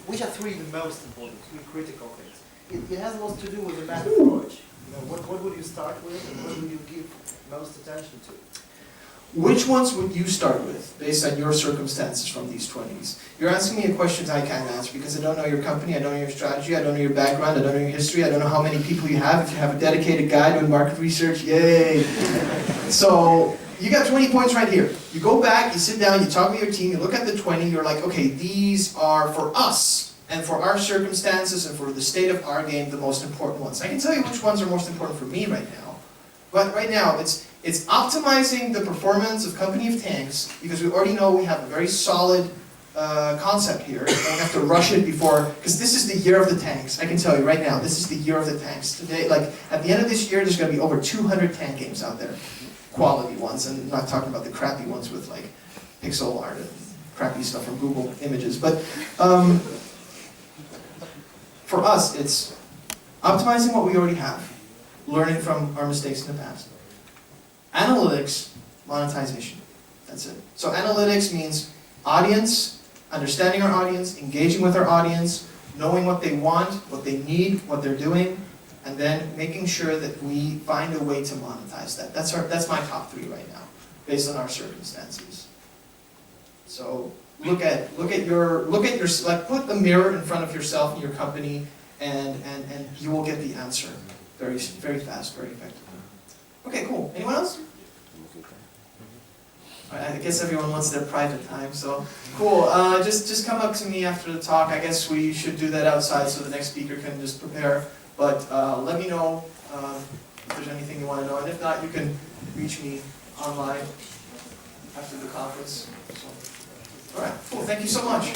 which are 3 the most important, 3 critical things? It has a lot to do with the meta approach. What would you start with, and what would you give most attention to? Which ones would you start with, based on your circumstances from these 20s? You're asking me a question I can't answer, because I don't know your company, I don't know your strategy, I don't know your background, I don't know your history, I don't know how many people you have. If you have a dedicated guy doing market research, yay! So, you got 20 points right here. You go back, you sit down, you talk with your team, you look at the 20, you're like, okay, these are for us, and for our circumstances, and for the state of our game, the most important ones. I can tell you which ones are most important for me right now. But right now, it's optimizing the performance of Company of Tanks, because we already know we have a very solid concept here, and we have to rush it before, because this is the year of the tanks. I can tell you right now, this is the year of the tanks. Today, at the end of this year, there's going to be over 200 tank games out there. Quality ones, and I'm not talking about the crappy ones with pixel art and crappy stuff from Google Images. But for us, it's optimizing what we already have, learning from our mistakes in the past. Analytics, monetization. That's it. So analytics means audience, understanding our audience, engaging with our audience, knowing what they want, what they need, what they're doing, and then making sure that we find a way to monetize that. That's my top 3 right now, based on our circumstances. So look at your like put the mirror in front of yourself and your company, and you will get the answer very fast, very effectively. Okay, cool. Anyone else? All right, I guess everyone wants their private time, so cool. Just come up to me after the talk. I guess we should do that outside so the next speaker can just prepare. But let me know if there's anything you want to know, and if not, you can reach me online after the conference. So, all right, cool. Thank you so much.